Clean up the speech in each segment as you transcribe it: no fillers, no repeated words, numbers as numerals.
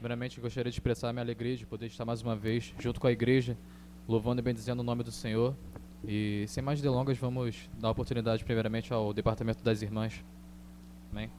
Primeiramente, gostaria de expressar minha alegria de poder estar mais uma vez junto com a igreja, louvando e bendizendo o nome do Senhor. E sem mais delongas, vamos dar a oportunidade primeiramente ao Departamento das Irmãs. Amém?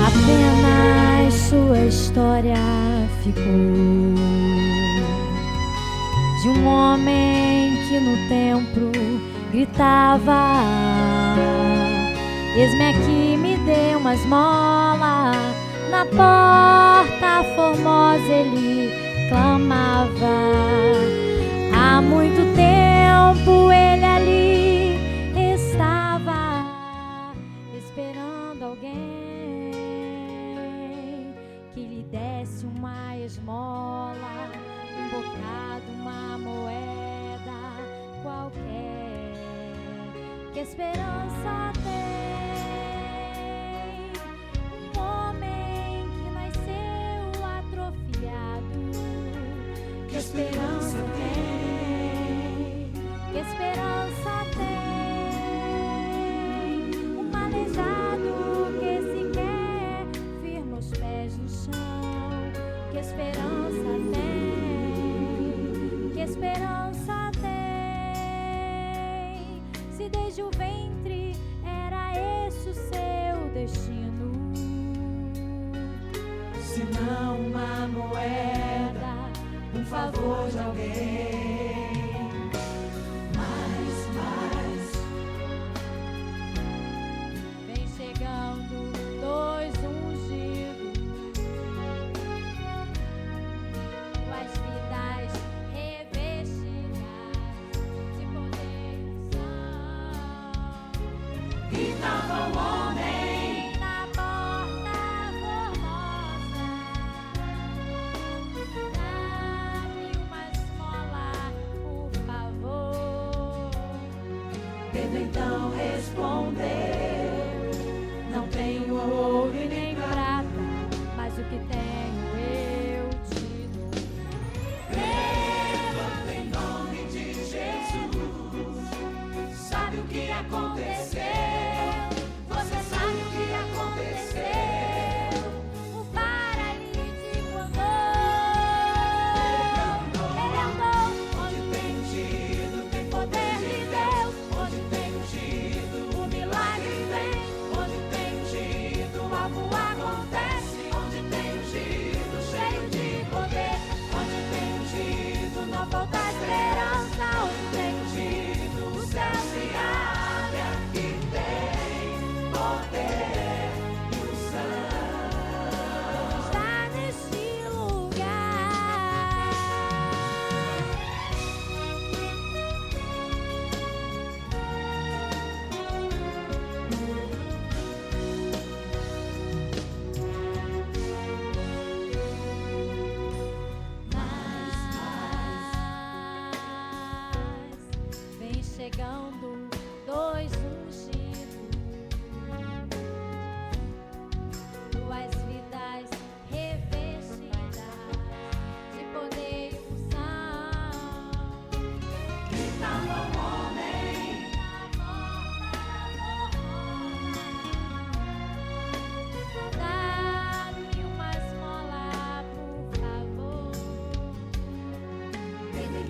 Apenas sua história ficou de um homem que no templo gritava: eis-me aqui, me dê uma esmola. Na porta formosa ele clamava. Há muito tempo ele ali estava esperando alguém que lhe desse uma esmola, um bocado, uma moeda qualquer. Que esperança tem um homem que nasceu atrofiado? Que esperança tem? Que esperança tem um aleijado que sequer firma os pés no chão? Que esperança tem? Que esperança tem? Se desde o ventre era esse o seu destino, Se não uma moeda, um favor de alguém. Mais, vem chegando dois ungidos, tuas vidas revestidas de poder e e tava o homem na porta formosa. Dá-me uma esmola,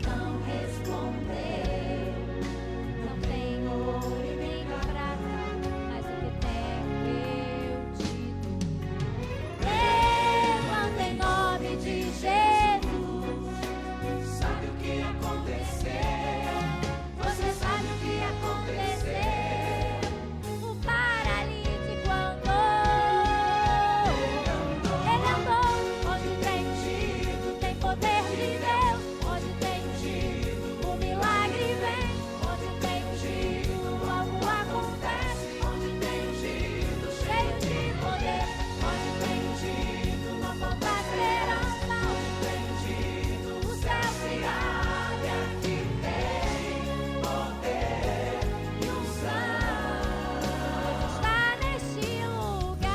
então respondeu: não tenho ouro e nem prata, mas o que tenho eu te dou. Levanta em nome de Jesus. Sabe o que aconteceu? Você sabe o que aconteceu? O paralítico andou. Ele andou. Onde tem ungido, tem poder de Deus. Onde tem ungido, o milagre vem. Onde tem ungido, algo acontece. Onde tem ungido, cheio de poder. Onde tem ungido, não falta esperança. Onde tem ungido, o céu se abre. Aqui tem poder e unção. Deus está neste lugar.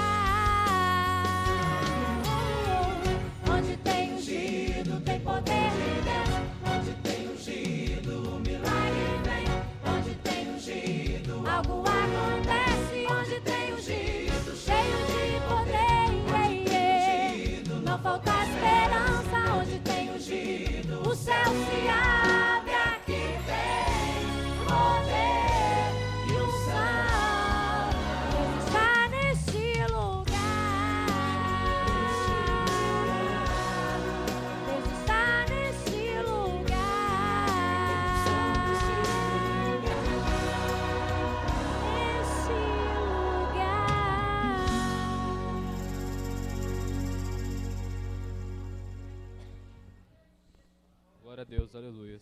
Onde tem ungido, tem poder de Deus. Onde tem ungido, o milagre vem. Onde tem ungido, Algo acontece. Onde tem ungido, cheio de poder. Não falta esperança. Onde tem ungido, o céu se abre. Aqui tem poder e unção. Deus está neste lugar. Deus está neste lugar. Nesse lugar. Glória a Deus, aleluia.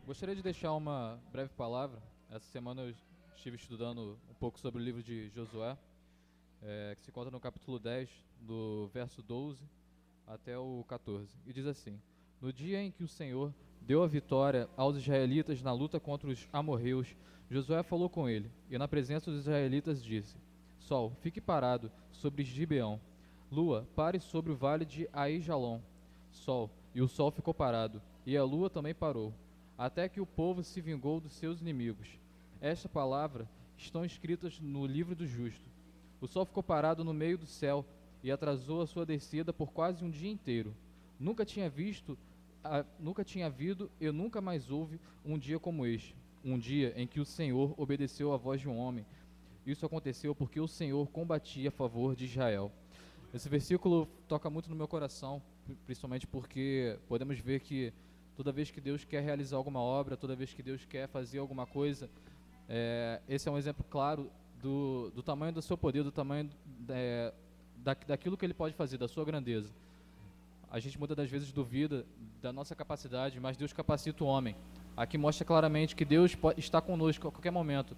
Gostaria de deixar uma breve palavra. Essa semana eu estive estudando um pouco sobre o livro de Josué, que se encontra no capítulo 10, do verso 12 até o 14. E diz assim: no dia em que o Senhor deu a vitória aos israelitas na luta contra os amorreus, Josué falou com ele, e na presença dos israelitas disse: Sol, fique parado sobre Gibeão. Lua, pare sobre o vale de Aijalon. Sol, e o sol ficou parado, e a lua também parou, até que o povo se vingou dos seus inimigos. Esta palavra estão escritas no livro do justo. O sol ficou parado no meio do céu e atrasou a sua descida por quase um dia inteiro. Nunca tinha havido e nunca mais houve um dia como este, um dia em que o Senhor obedeceu à voz de um homem. Isso aconteceu porque o Senhor combatia a favor de Israel. Esse versículo toca muito no meu coração, principalmente porque podemos ver que toda vez que Deus quer realizar alguma obra, toda vez que Deus quer fazer alguma coisa, esse é um exemplo claro do tamanho do seu poder, do tamanho daquilo que Ele pode fazer, da sua grandeza. A gente muitas das vezes duvida da nossa capacidade, mas Deus capacita o homem. Aqui mostra claramente que Deus está conosco a qualquer momento.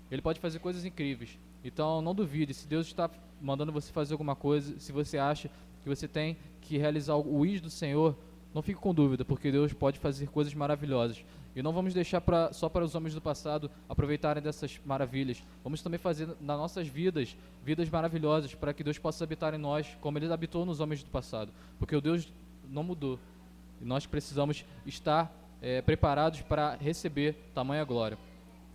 Ele pode fazer coisas incríveis. Então não duvide, se Deus está mandando você fazer alguma coisa, se você acha que você tem que realizar o ir do Senhor, não fique com dúvida, porque Deus pode fazer coisas maravilhosas. E não vamos deixar só para os homens do passado aproveitarem dessas maravilhas. Vamos também fazer nas nossas vidas maravilhosas, para que Deus possa habitar em nós, como Ele habitou nos homens do passado. Porque o Deus não mudou. E nós precisamos estar preparados para receber tamanha glória.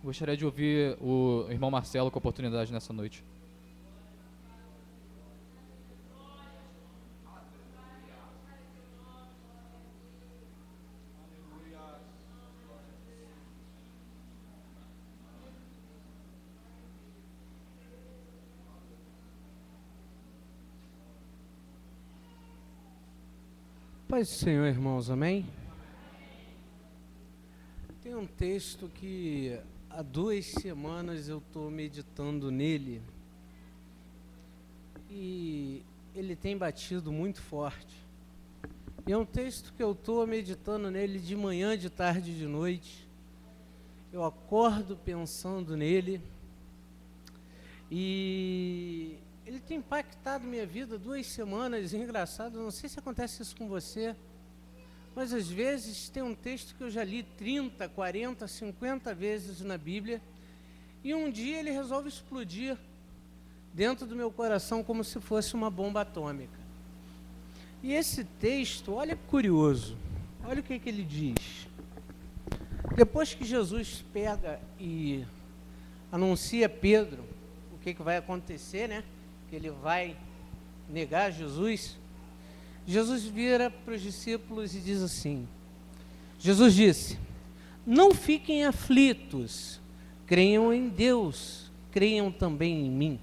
Gostaria de ouvir o irmão Marcelo com a oportunidade nessa noite. Paz do Senhor, irmãos, amém? Tem um texto que há 2 semanas eu estou meditando nele e ele tem batido muito forte. E é um texto que eu estou meditando nele de manhã, de tarde, de noite. Eu acordo pensando nele e ele tem impactado minha vida 2 semanas. Engraçado, não sei se acontece isso com você, mas às vezes tem um texto que eu já li 30, 40, 50 vezes na Bíblia e um dia ele resolve explodir dentro do meu coração como se fosse uma bomba atômica. E esse texto, olha que curioso, olha o que ele diz. Depois que Jesus pega e anuncia a Pedro o que vai acontecer, né? Que ele vai negar Jesus, Jesus vira para os discípulos e diz assim: Jesus disse: não fiquem aflitos, creiam em Deus, creiam também em mim.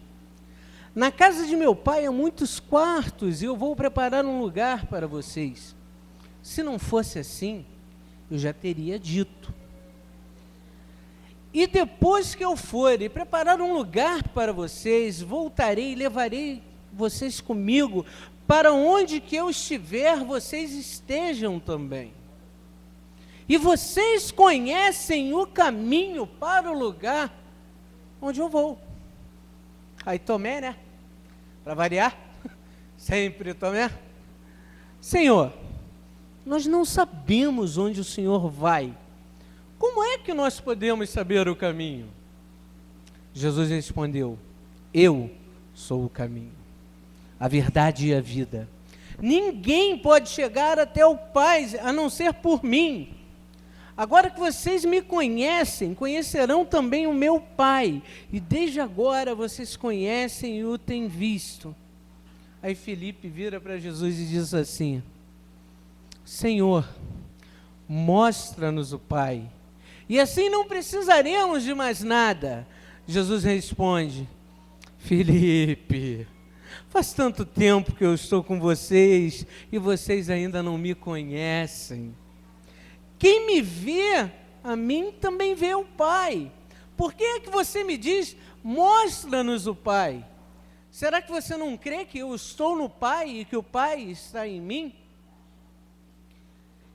Na casa de meu pai há muitos quartos e eu vou preparar um lugar para vocês. Se não fosse assim, eu já teria dito. E depois que eu for e preparar um lugar para vocês, voltarei e levarei vocês comigo, para onde que eu estiver, vocês estejam também. E vocês conhecem o caminho para o lugar onde eu vou. Aí Tomé, né? Para variar, sempre Tomé. Senhor, nós não sabemos onde o Senhor vai. Como é que nós podemos saber o caminho? Jesus respondeu: eu sou o caminho, a verdade e a vida. Ninguém pode chegar até o Pai a não ser por mim. Agora que vocês me conhecem, conhecerão também o meu Pai. E desde agora vocês conhecem e o têm visto. Aí Filipe vira para Jesus e diz assim: Senhor, mostra-nos o Pai, e assim não precisaremos de mais nada. Jesus responde: Filipe, faz tanto tempo que eu estou com vocês e vocês ainda não me conhecem. Quem me vê, a mim também vê o Pai. Por que é que você me diz, mostra-nos o Pai? Será que você não crê que eu estou no Pai e que o Pai está em mim?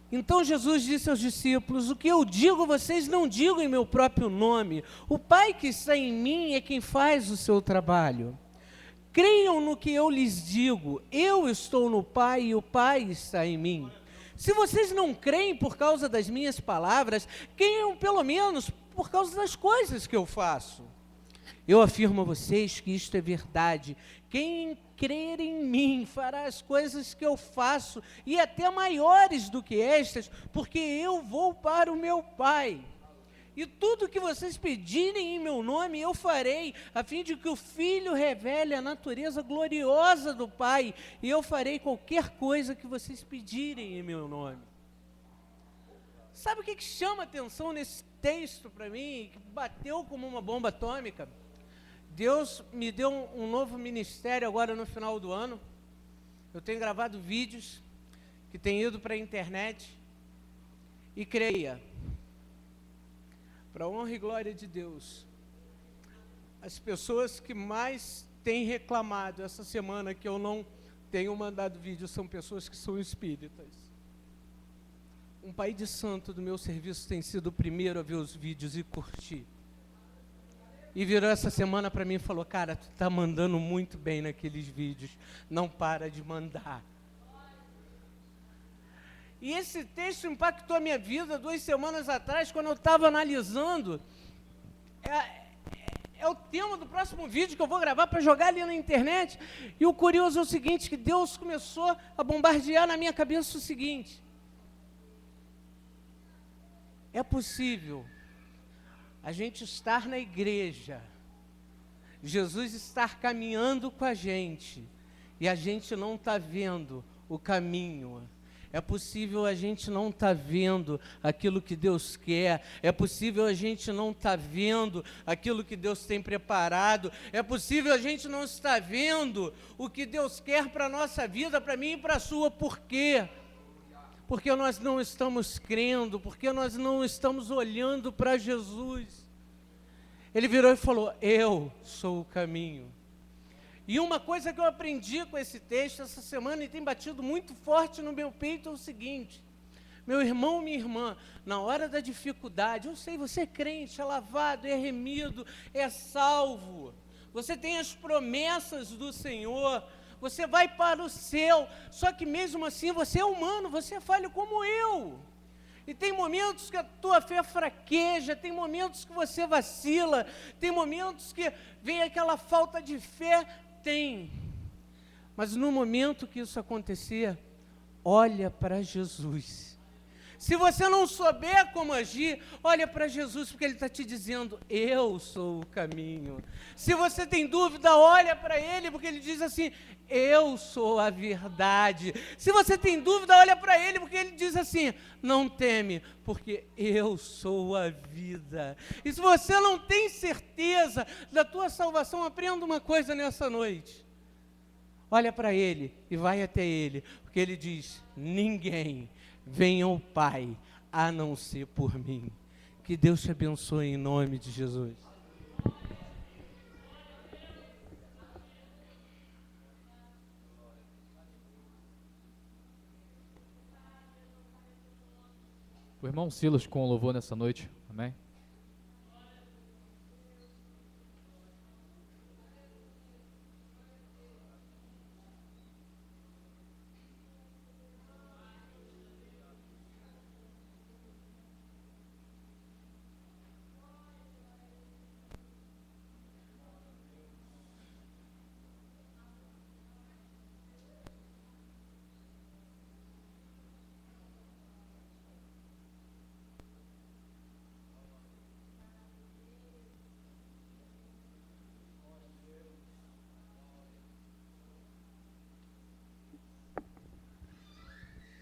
Então Jesus disse aos discípulos: o que eu digo, vocês não digam em meu próprio nome. O Pai que está em mim é quem faz o seu trabalho. Creiam no que eu lhes digo. Eu estou no Pai e o Pai está em mim. Se vocês não creem por causa das minhas palavras, creiam pelo menos por causa das coisas que eu faço. Eu afirmo a vocês que isto é verdade. Quem crer em mim fará as coisas que eu faço, e até maiores do que estas, porque eu vou para o meu Pai. E tudo que vocês pedirem em meu nome, eu farei, a fim de que o Filho revele a natureza gloriosa do Pai, e eu farei qualquer coisa que vocês pedirem em meu nome. Sabe o que chama atenção nesse texto para mim, que bateu como uma bomba atômica? Deus me deu um novo ministério agora no final do ano. Eu tenho gravado vídeos que têm ido para a internet, e creia, para a honra e glória de Deus, as pessoas que mais têm reclamado essa semana que eu não tenho mandado vídeo são pessoas que são espíritas. Um pai de santo do meu serviço tem sido o primeiro a ver os vídeos e curtir. E virou essa semana para mim e falou: cara, tu está mandando muito bem naqueles vídeos, não para de mandar. E esse texto impactou a minha vida 2 semanas atrás, quando eu estava analisando. É o tema do próximo vídeo que eu vou gravar para jogar ali na internet. E o curioso é o seguinte, que Deus começou a bombardear na minha cabeça o seguinte: é possível a gente estar na igreja, Jesus estar caminhando com a gente, e a gente não está vendo o caminho. É possível a gente não estar vendo aquilo que Deus quer. É possível a gente não estar vendo aquilo que Deus tem preparado. É possível a gente não estar vendo o que Deus quer para a nossa vida, para mim e para a sua. Por quê? Porque nós não estamos crendo, porque nós não estamos olhando para Jesus. Ele virou e falou: eu sou o caminho. E uma coisa que eu aprendi com esse texto essa semana e tem batido muito forte no meu peito é o seguinte: meu irmão, minha irmã, na hora da dificuldade, eu sei, você é crente, é lavado, é remido, é salvo, você tem as promessas do Senhor, você vai para o céu, só que mesmo assim você é humano, você é falho como eu. E tem momentos que a tua fé fraqueja, tem momentos que você vacila, tem momentos que vem aquela falta de fé. Tem, mas no momento que isso acontecer, olha para Jesus. Se você não souber como agir, olha para Jesus, porque Ele está te dizendo, eu sou o caminho. Se você tem dúvida, olha para Ele, porque Ele diz assim, eu sou a verdade. Se você tem dúvida, olha para Ele, porque Ele diz assim, não teme, porque eu sou a vida. E se você não tem certeza da tua salvação, aprenda uma coisa nessa noite. Olha para Ele e vai até Ele, porque Ele diz, ninguém venha ao Pai, a não ser por mim. Que Deus te abençoe em nome de Jesus. O irmão Silas com o louvor nessa noite. Amém?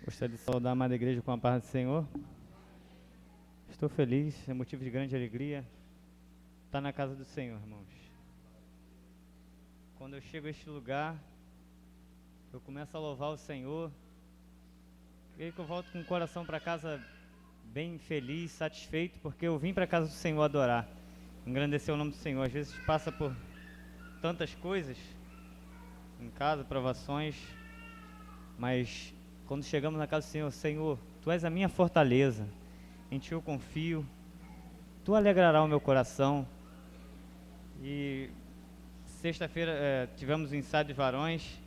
Gostaria de saudar a amada igreja com a paz do Senhor. Estou feliz, é motivo de grande alegria estar na casa do Senhor, irmãos. Quando eu chego a este lugar, eu começo a louvar o Senhor. Creio que eu volto com o coração para casa bem feliz, satisfeito, porque eu vim para a casa do Senhor adorar, engrandecer o nome do Senhor. Às vezes passa por tantas coisas em casa, provações, mas quando chegamos na casa do Senhor, Senhor, Tu és a minha fortaleza, em Ti eu confio, Tu alegrarás o meu coração. E sexta-feira tivemos o ensaio de varões,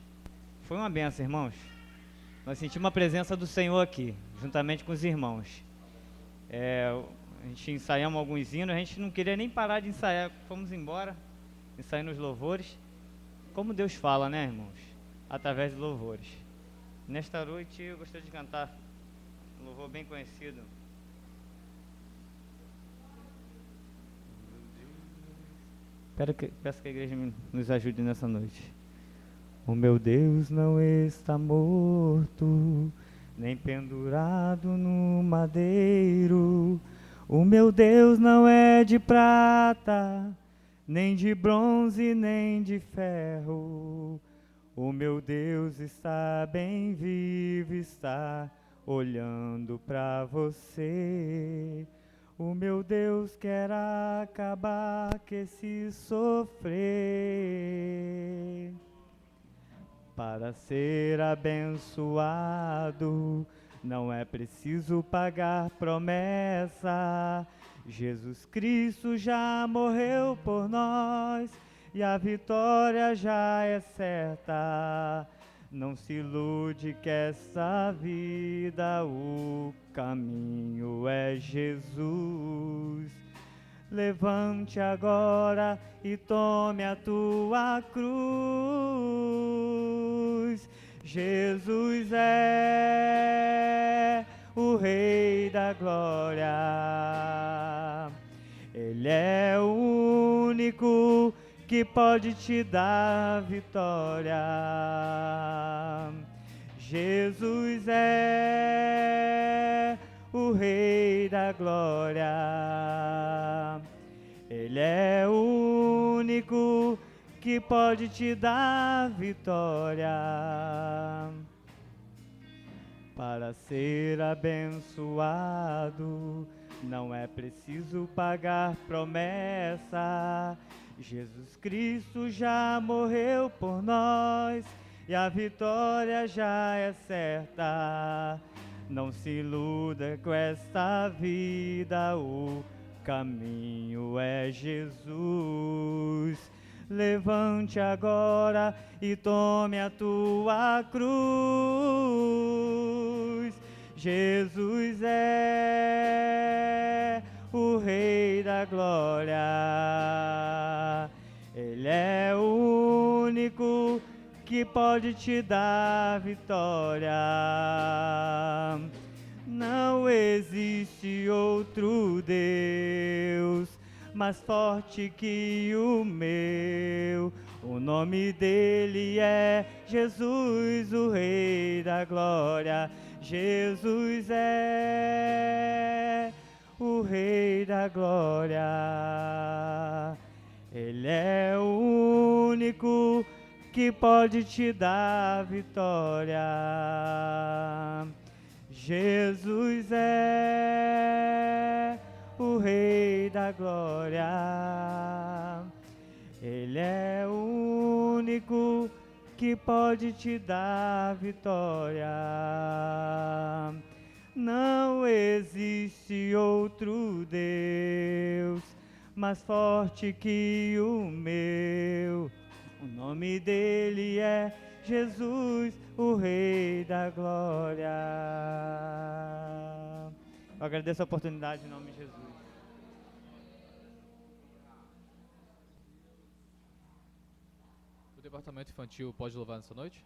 foi uma benção, irmãos. Nós sentimos a presença do Senhor aqui, juntamente com os irmãos. A gente ensaiamos alguns hinos, a gente não queria nem parar de ensaiar, fomos embora, ensaiando os louvores. Como Deus fala, né, irmãos? Através de louvores. Nesta noite eu gostaria de cantar um louvor bem conhecido. Peço que a igreja nos ajude nessa noite. O meu Deus não está morto, nem pendurado no madeiro. O meu Deus não é de prata, nem de bronze, nem de ferro. O meu Deus está bem vivo, está olhando para você. O meu Deus quer acabar com esse sofrer. Para ser abençoado, não é preciso pagar promessa. Jesus Cristo já morreu por nós e a vitória já é certa. Não se ilude que essa vida, o caminho é Jesus. Levante agora e tome a tua cruz. Jesus é o Rei da Glória. Ele é o único que pode te dar vitória. Jesus é o Rei da Glória. Ele é o único que pode te dar vitória. Para ser abençoado, não é preciso pagar promessa. Jesus Cristo já morreu por nós e a vitória já é certa. Não se iluda com esta vida, o caminho é Jesus. Levante agora e tome a tua cruz. Jesus é o Rei da Glória. Ele é o único que pode te dar vitória. Não Não existe outro Deus mais forte que o meu. O nome dele é Jesus, o Rei da Glória. Jesus é o Rei da Glória. Ele é o único que pode te dar vitória. Jesus é o Rei da Glória. Ele é o único que pode te dar vitória. Não existe outro Deus mais forte que o meu. O nome dele é Jesus, o Rei da Glória. Eu agradeço a oportunidade em nome de Jesus. O departamento infantil pode louvar nessa noite?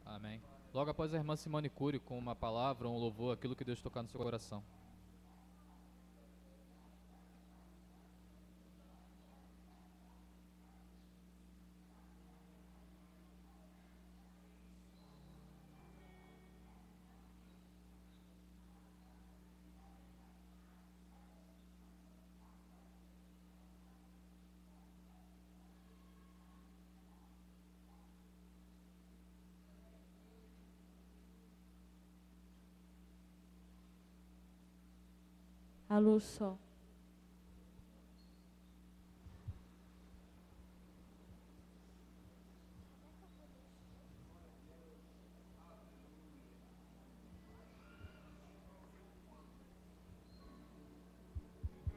Amém. Logo após a irmã Simone Cury com uma palavra, um louvor, aquilo que Deus tocar no seu coração. Alô, sol.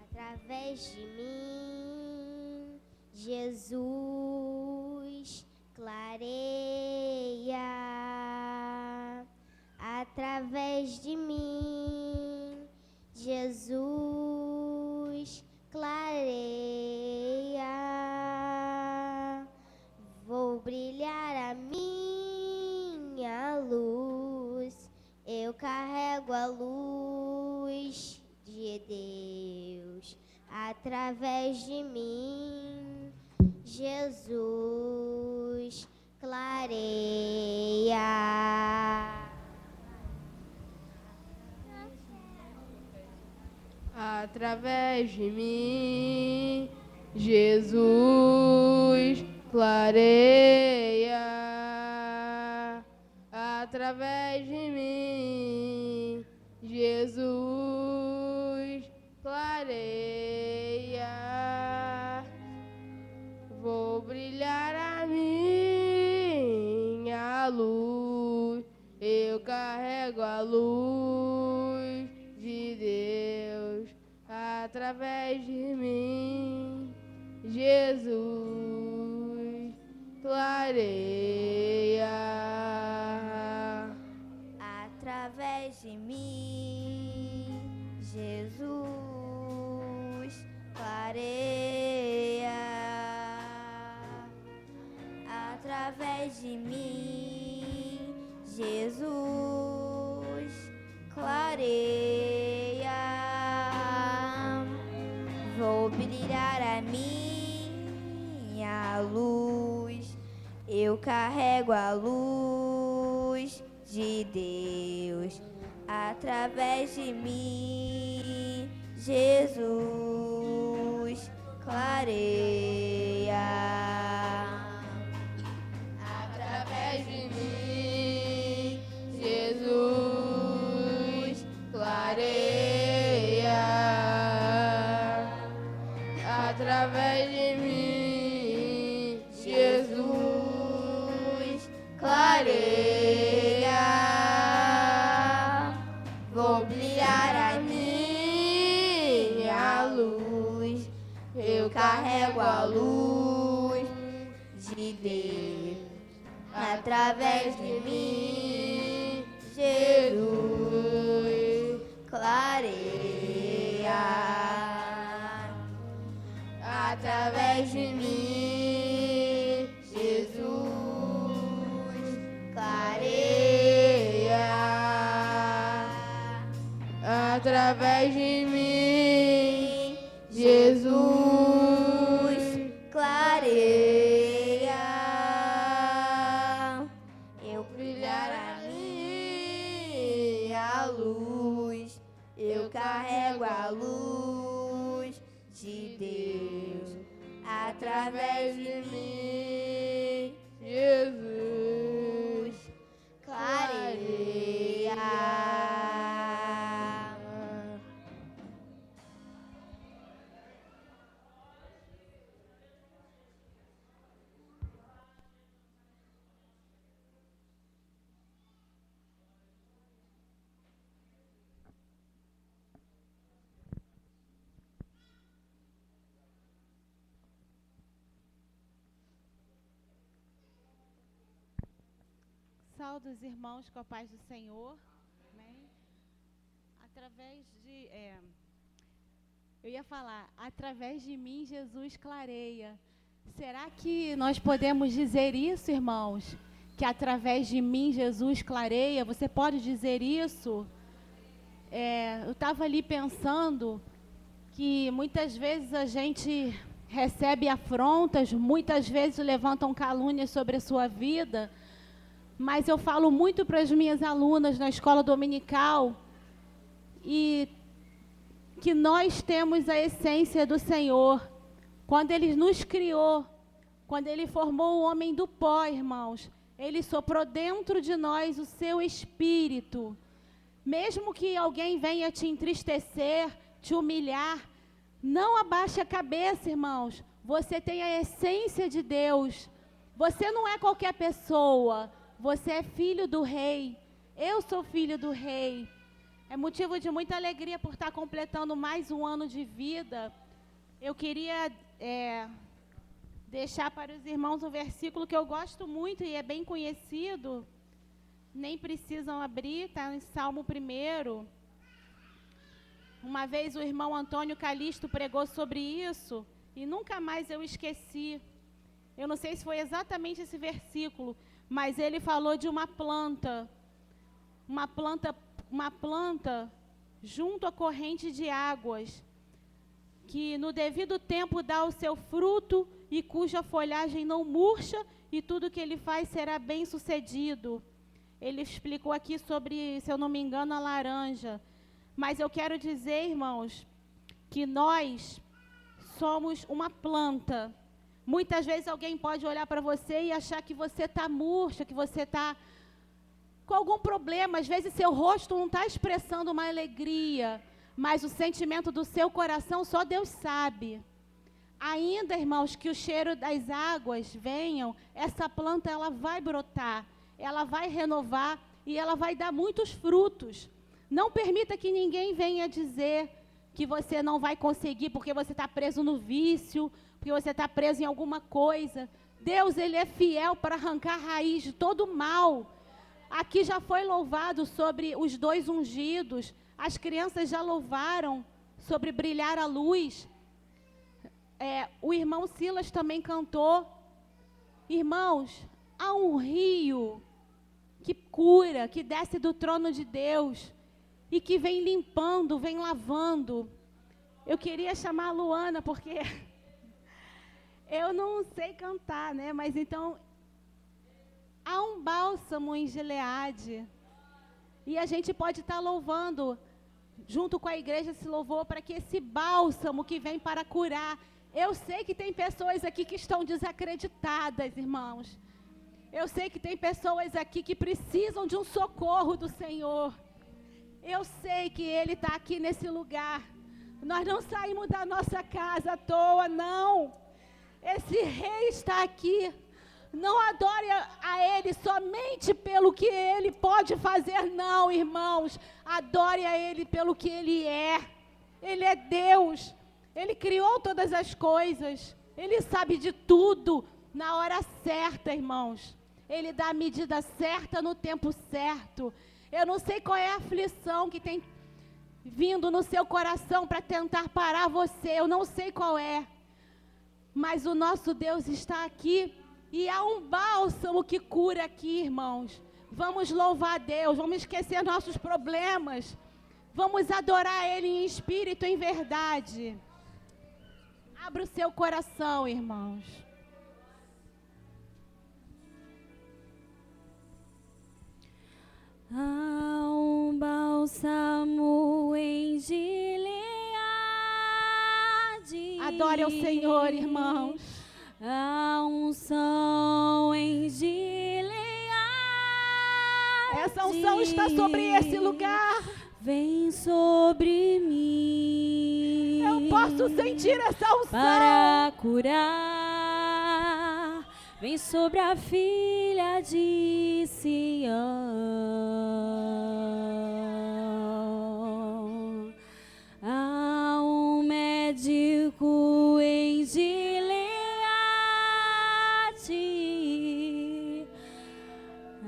Através de mim, Jesus clareia. Através de mim, Jesus clareia. Vou brilhar a minha luz, eu carrego a luz de Deus. Através de mim, Jesus clareia. Através de mim, Jesus clareia. Através de mim, Jesus clareia. Vou brilhar a minha luz, eu carrego a luz de Deus. Através de mim, Jesus clareia. Através de mim, Jesus clareia. Através de mim, Jesus clareia. Vou brilhar a minha luz, eu carrego a luz de Deus. Através de mim, Jesus clareia. Através de mim, Jesus clareia. Através de mim, Jesus clareia. Vou brilhar a minha luz, eu carrego a luz de Deus. Através de mim, Jesus clareia. Através de mim, Jesus clareia. através de mim, Jesus clareia. Eu brilhar a minha luz, eu carrego a luz de Deus através de mim, Jesus clareia. Saudo os irmãos com a paz do Senhor. Amém? Através de. Eu ia falar, através de mim Jesus clareia. Será que nós podemos dizer isso, irmãos? Que através de mim Jesus clareia? Você pode dizer isso? Eu estava ali pensando que muitas vezes a gente recebe afrontas, muitas vezes levantam calúnias sobre a sua vida. Mas eu falo muito para as minhas alunas na escola dominical e que nós temos a essência do Senhor. Quando Ele nos criou, quando Ele formou o homem do pó, irmãos, Ele soprou dentro de nós o seu espírito. Mesmo que alguém venha te entristecer, te humilhar, não abaixe a cabeça, irmãos. Você tem a essência de Deus. Você não é qualquer pessoa. Você é filho do rei. Eu sou filho do rei. É motivo de muita alegria por estar completando mais um ano de vida. Eu queria deixar para os irmãos um versículo que eu gosto muito e é bem conhecido. Nem precisam abrir, está em Salmo 1. Uma vez o irmão Antônio Calixto pregou sobre isso e nunca mais eu esqueci. Eu não sei se foi exatamente esse versículo, mas ele falou de uma planta junto à corrente de águas, que no devido tempo dá o seu fruto e cuja folhagem não murcha e tudo que ele faz será bem sucedido. Ele explicou aqui sobre, se eu não me engano, a laranja. Mas eu quero dizer, irmãos, que nós somos uma planta. Muitas vezes alguém pode olhar para você e achar que você está murcha, que você está com algum problema. Às vezes seu rosto não está expressando uma alegria, mas o sentimento do seu coração só Deus sabe. Ainda, irmãos, que o cheiro das águas venham, essa planta ela vai brotar, ela vai renovar e ela vai dar muitos frutos. Não permita que ninguém venha dizer que você não vai conseguir porque você está preso no vício, porque você está preso em alguma coisa. Deus, Ele é fiel para arrancar a raiz de todo o mal. Aqui já foi louvado sobre os 2 ungidos. As crianças já louvaram sobre brilhar a luz. O irmão Silas também cantou. Irmãos, há um rio que cura, que desce do trono de Deus e que vem limpando, vem lavando. Eu queria chamar a Luana porque eu não sei cantar, né? Mas então, há um bálsamo em Gileade. E a gente pode estar louvando, junto com a igreja, esse louvor, para que esse bálsamo que vem para curar. Eu sei que tem pessoas aqui que estão desacreditadas, irmãos. Eu sei que tem pessoas aqui que precisam de um socorro do Senhor. Eu sei que Ele está aqui nesse lugar. Nós não saímos da nossa casa à toa, não. Esse rei está aqui. Não adore a Ele somente pelo que Ele pode fazer, não, irmãos. Adore a Ele pelo que Ele é. Ele é Deus. Ele criou todas as coisas. Ele sabe de tudo na hora certa, irmãos. Ele dá a medida certa no tempo certo. Eu não sei qual é a aflição que tem vindo no seu coração para tentar parar você. Eu não sei qual é. Mas o nosso Deus está aqui. E há um bálsamo que cura aqui, irmãos. Vamos louvar a Deus. Vamos esquecer nossos problemas. Vamos adorar Ele em espírito e em verdade. Abra o seu coração, irmãos. Há um bálsamo em Gileade. Adore ao Senhor, irmãos. Há unção em Gileade. Essa unção está sobre esse lugar. Vem sobre mim. Eu posso sentir essa unção. Para curar. Vem sobre a filha de Sião. Há um médico em Gileade.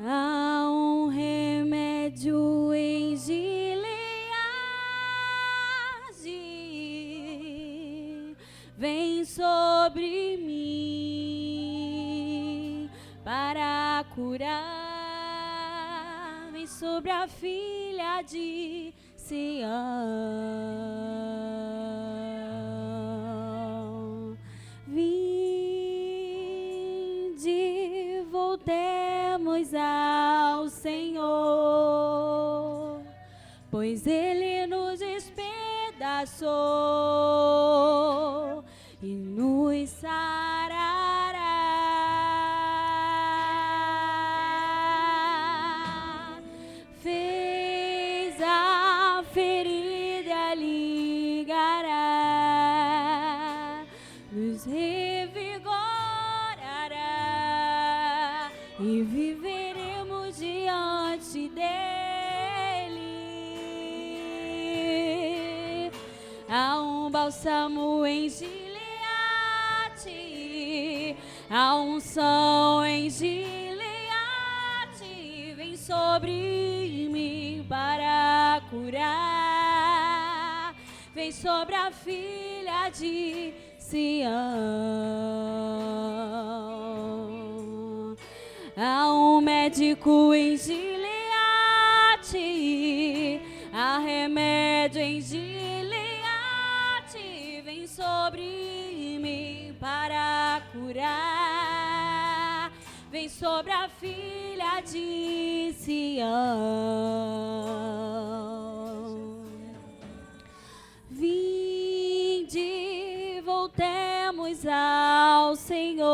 Há um remédio em Gileade. Vem sobre mim para curar. Vem sobre a filha de Sião. Vinde, voltemos ao Senhor, pois Ele nos despedaçou e nos sarará. Fez a ferida ligará, nos revigorará e viveremos diante dele. Há um bálsamo em Gileade, há unção em Gileade. Vem sobre mim para curar. Vem sobre a filha de Sião. Há um médico em Gileade, há remédio em Gileade. Vem sobre mim para curar. Vem sobre a filha de Sião. Vinde, voltemos ao Senhor,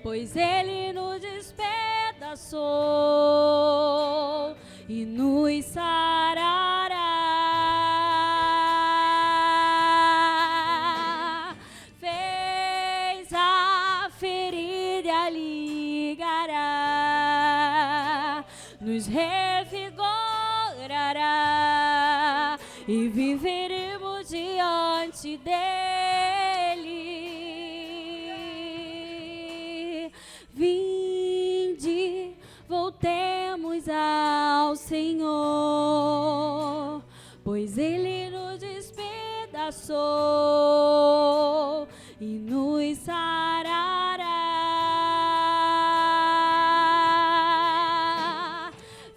pois Ele nos despedaçou e nos sarará. Fez a ferida ligará, nos revigorará e viveremos diante dele. Vinde, voltemos ao Senhor, pois Ele nos despedaçou e nos sarará.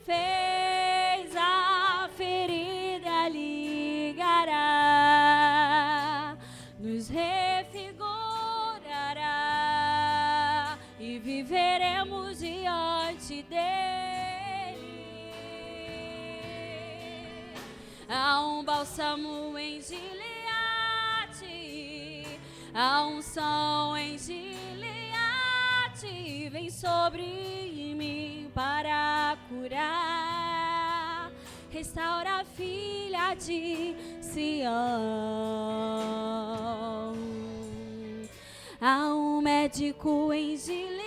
Fez a ferida ligará, nos revigorará e viveremos diante dele. Há um bálsamo em Gileade, há unção em Gileade. Vem sobre mim para curar. Restaura a filha de Sião. Há um médico em Gileade,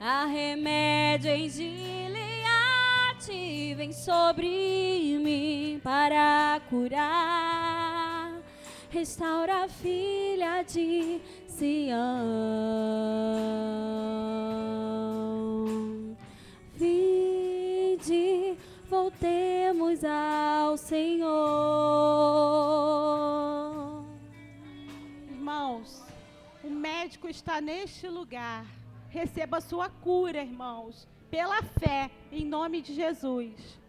há remédio em Gileade. Vem sobre mim para curar. Restaura a filha de Sião. Vinde, voltemos ao Senhor. Irmãos, o médico está neste lugar. Receba a sua cura, irmãos, pela fé. em nome de Jesus.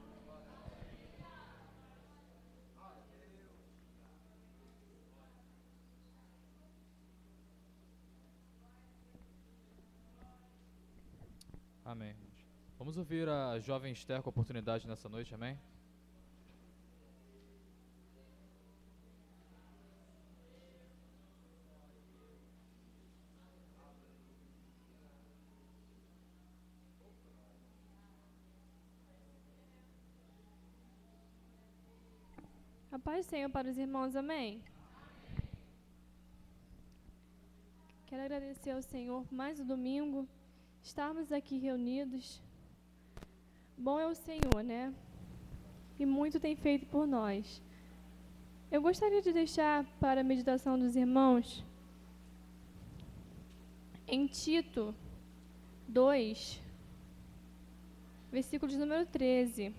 Amém, irmãos. Vamos ouvir a jovem Esther com oportunidade nessa noite, amém? A paz do Senhor para os irmãos, amém? Quero agradecer ao Senhor por mais um domingo, estarmos aqui reunidos. Bom é o Senhor, né? E muito tem feito por nós. Eu gostaria de deixar para a meditação dos irmãos, em Tito 2, versículo de número 13,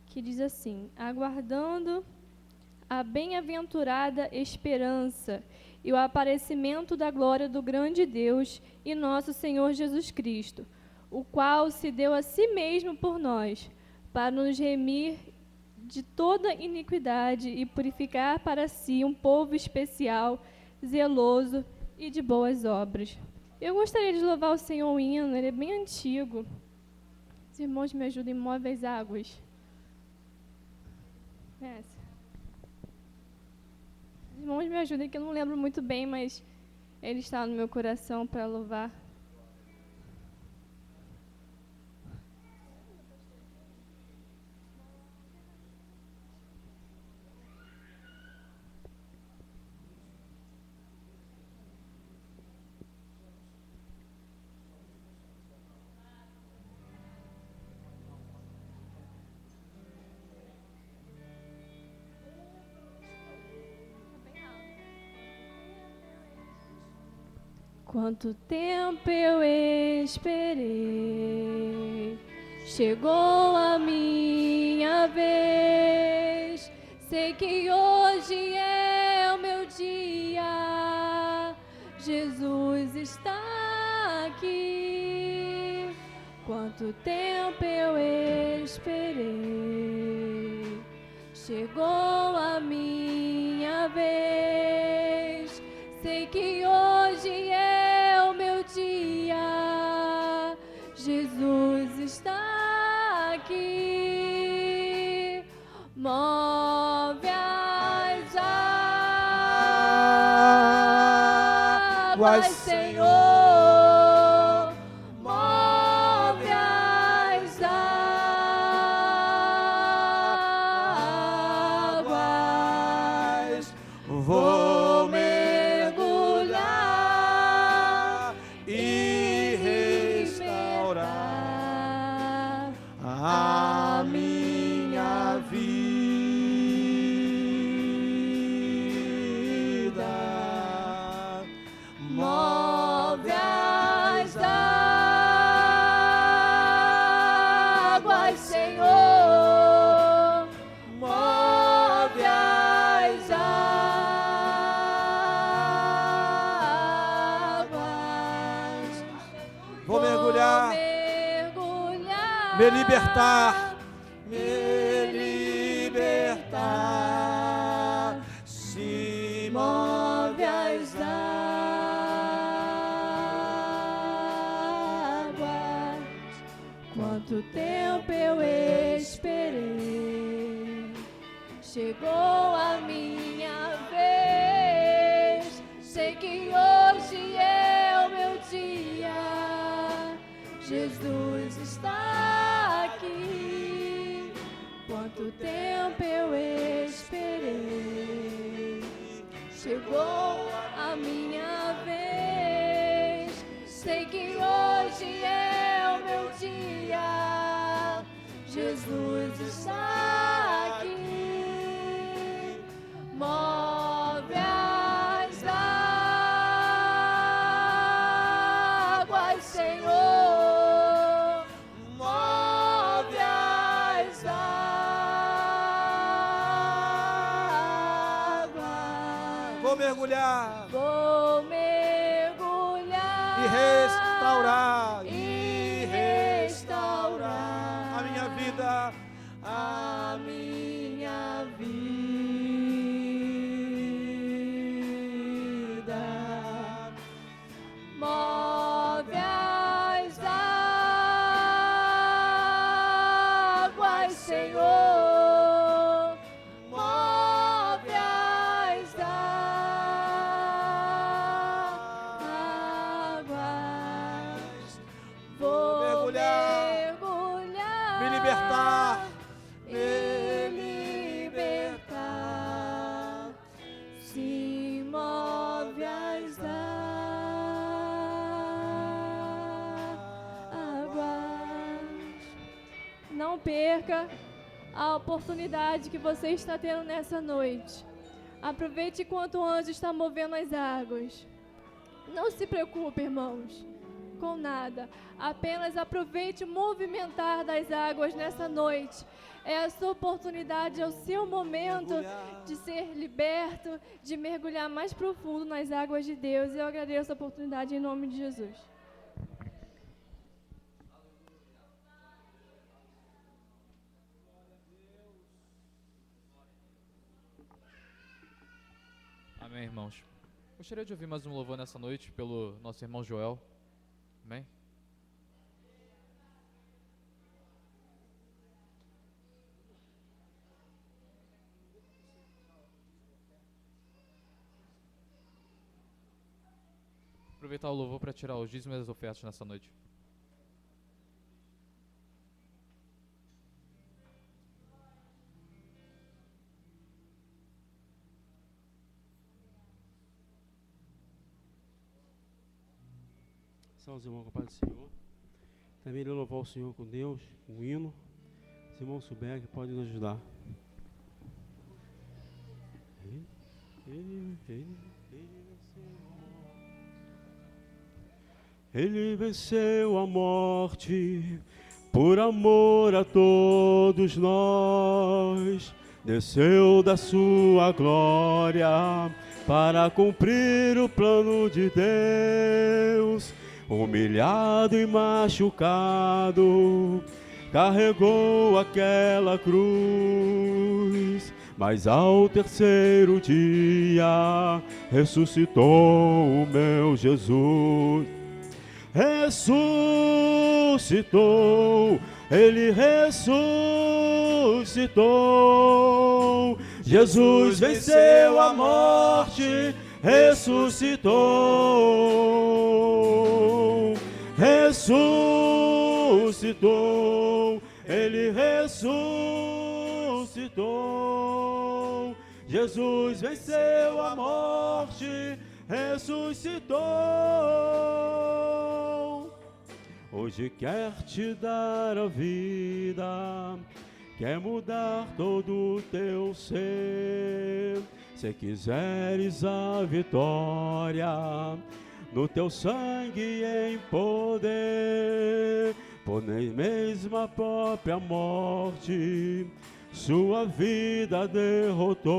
que diz assim: aguardando a bem-aventurada esperança e o aparecimento da glória do grande Deus e nosso Senhor Jesus Cristo, o qual se deu a si mesmo por nós, para nos remir de toda iniquidade e purificar para si um povo especial, zeloso e de boas obras. Eu gostaria de louvar o Senhor um hino, ele é bem antigo. Os irmãos me ajudem, move as águas. Essa. Os irmãos me ajudem, que eu não lembro muito bem, mas ele está no meu coração para louvar. Quanto tempo eu esperei, chegou a minha vez. Sei que hoje é o meu dia, Jesus está aqui. Quanto tempo eu esperei, chegou a minha vez. Sei que hoje é o meu dia, Jesus está aqui. Move as águas, Senhor, move as águas. Vou mergulhar e restaurar a minha vida. Move as águas, Senhor, move as águas. Vou mergulhar, me libertar, se move as águas. Quanto tempo eu esperei, chegou a minha vez. Sei que hoje é o meu dia, Jesus está aqui. Quanto tempo eu esperei, chegou a minha vez. Sei que hoje é o meu dia, Jesus está aqui. Move as águas, Senhor, move as águas. Vou mergulhar Vou mergulhar e restaurar e restaurar perca a oportunidade que você está tendo nessa noite. Aproveite enquanto o anjo está movendo as águas. Não se preocupe, irmãos, com nada. Apenas aproveite o movimentar das águas nessa noite. É a sua oportunidade, é o seu momento de ser liberto, de mergulhar mais profundo nas águas de Deus. E eu agradeço a oportunidade em nome de Jesus. Amém, irmãos. Gostaria de ouvir mais um louvor nessa noite pelo nosso irmão Joel. Amém? Aproveitar o louvor para tirar os dízimos e as ofertas nessa noite. Salve os irmãos com a paz do Senhor. Também irei louvar o Senhor com Deus, com um hino. Se o irmão souber que pode nos ajudar. Ele venceu a morte por amor a todos nós. Desceu da sua glória para cumprir o plano de Deus. Humilhado e machucado, carregou aquela cruz. Mas ao terceiro dia ressuscitou o meu Jesus. Ressuscitou, ele ressuscitou. Jesus venceu a morte, ressuscitou. Ressuscitou, ele ressuscitou. Jesus venceu a morte, ressuscitou. Hoje quer te dar a vida, quer mudar todo o teu ser. Se quiseres a vitória, no teu sangue em poder, por nem mesmo a própria morte, sua vida derrotou.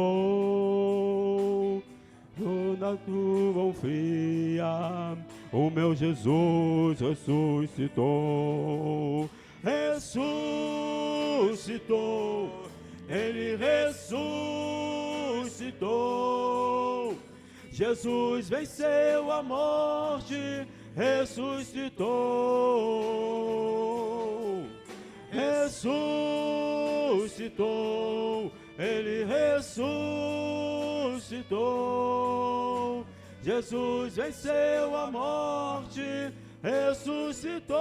Na tua mão fria, o meu Jesus ressuscitou. Ressuscitou, ele ressuscitou. Jesus venceu a morte, ressuscitou. Ressuscitou, ele ressuscitou. Jesus venceu a morte, ressuscitou.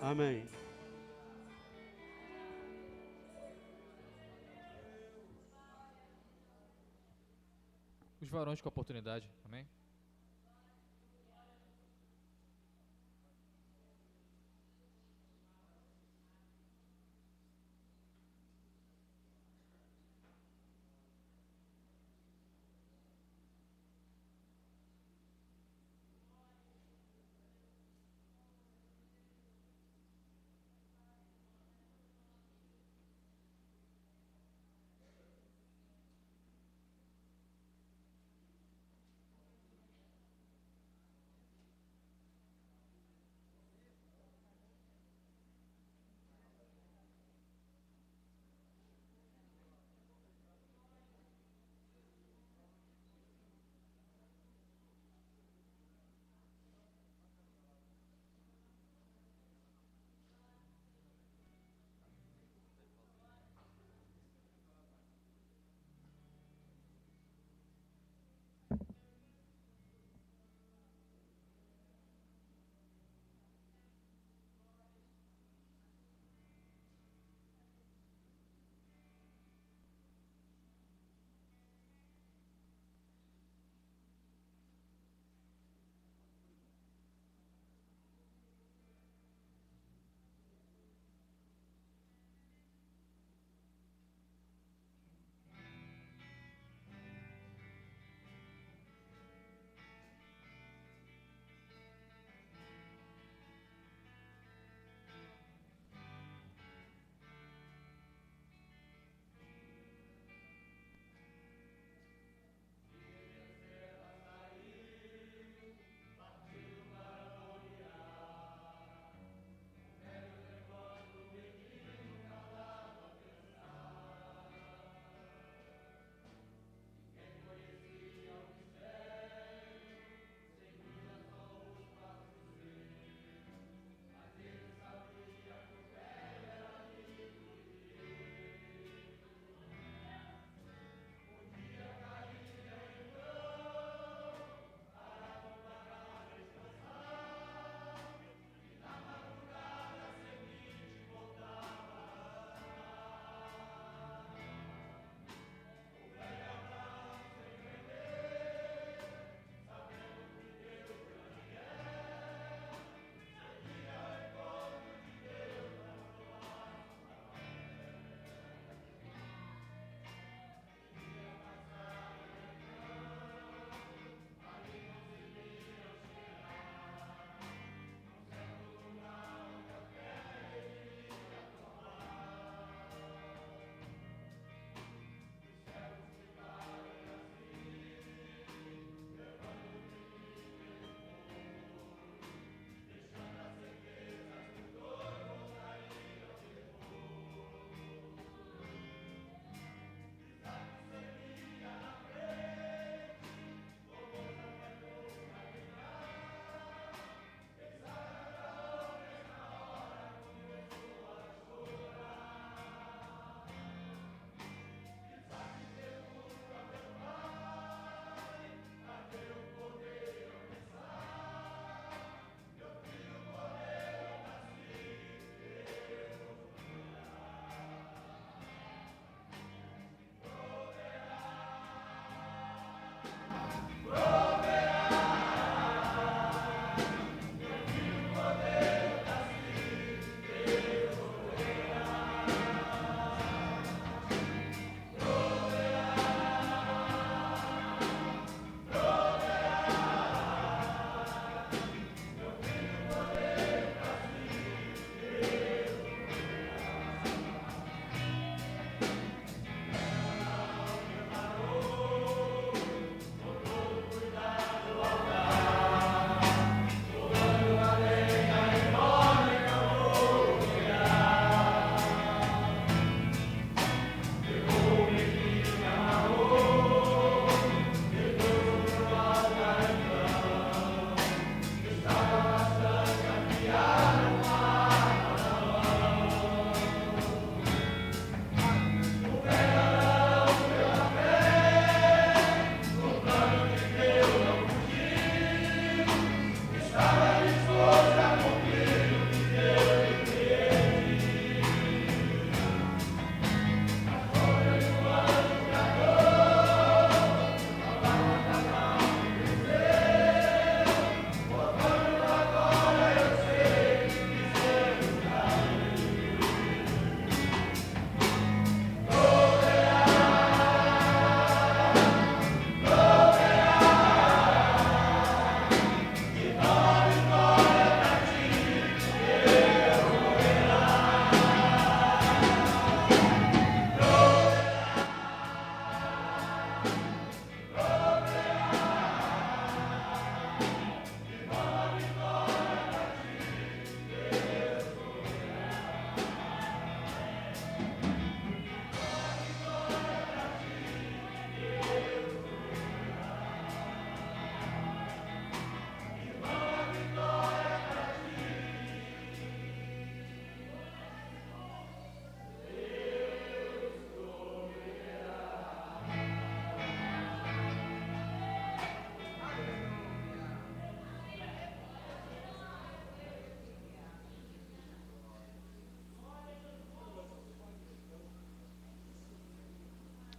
Amém. Os varões com a oportunidade, amém?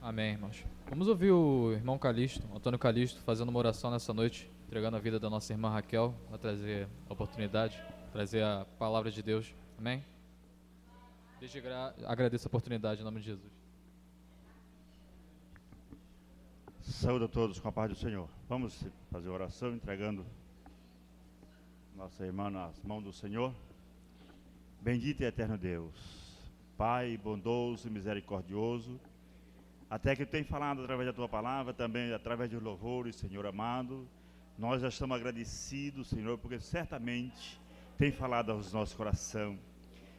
Amém, irmãos. Vamos ouvir o irmão Calixto, Antônio Calixto, fazendo uma oração nessa noite, entregando a vida da nossa irmã Raquel, a trazer a oportunidade, trazer a palavra de Deus. Amém? Desde agradeço a oportunidade em nome de Jesus. Saúde a todos com a paz do Senhor. Vamos fazer oração entregando nossa irmã nas mãos do Senhor. Bendito e eterno Deus, Pai bondoso e misericordioso, até que tu tem falado através da tua palavra, também através dos louvores, Senhor amado, nós já estamos agradecidos, Senhor, porque certamente tem falado aos nossos corações.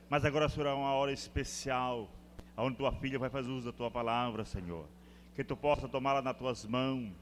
Mas agora, Senhor, é uma hora especial, onde tua filha vai fazer uso da tua palavra, Senhor. Que tu possa tomá-la nas tuas mãos,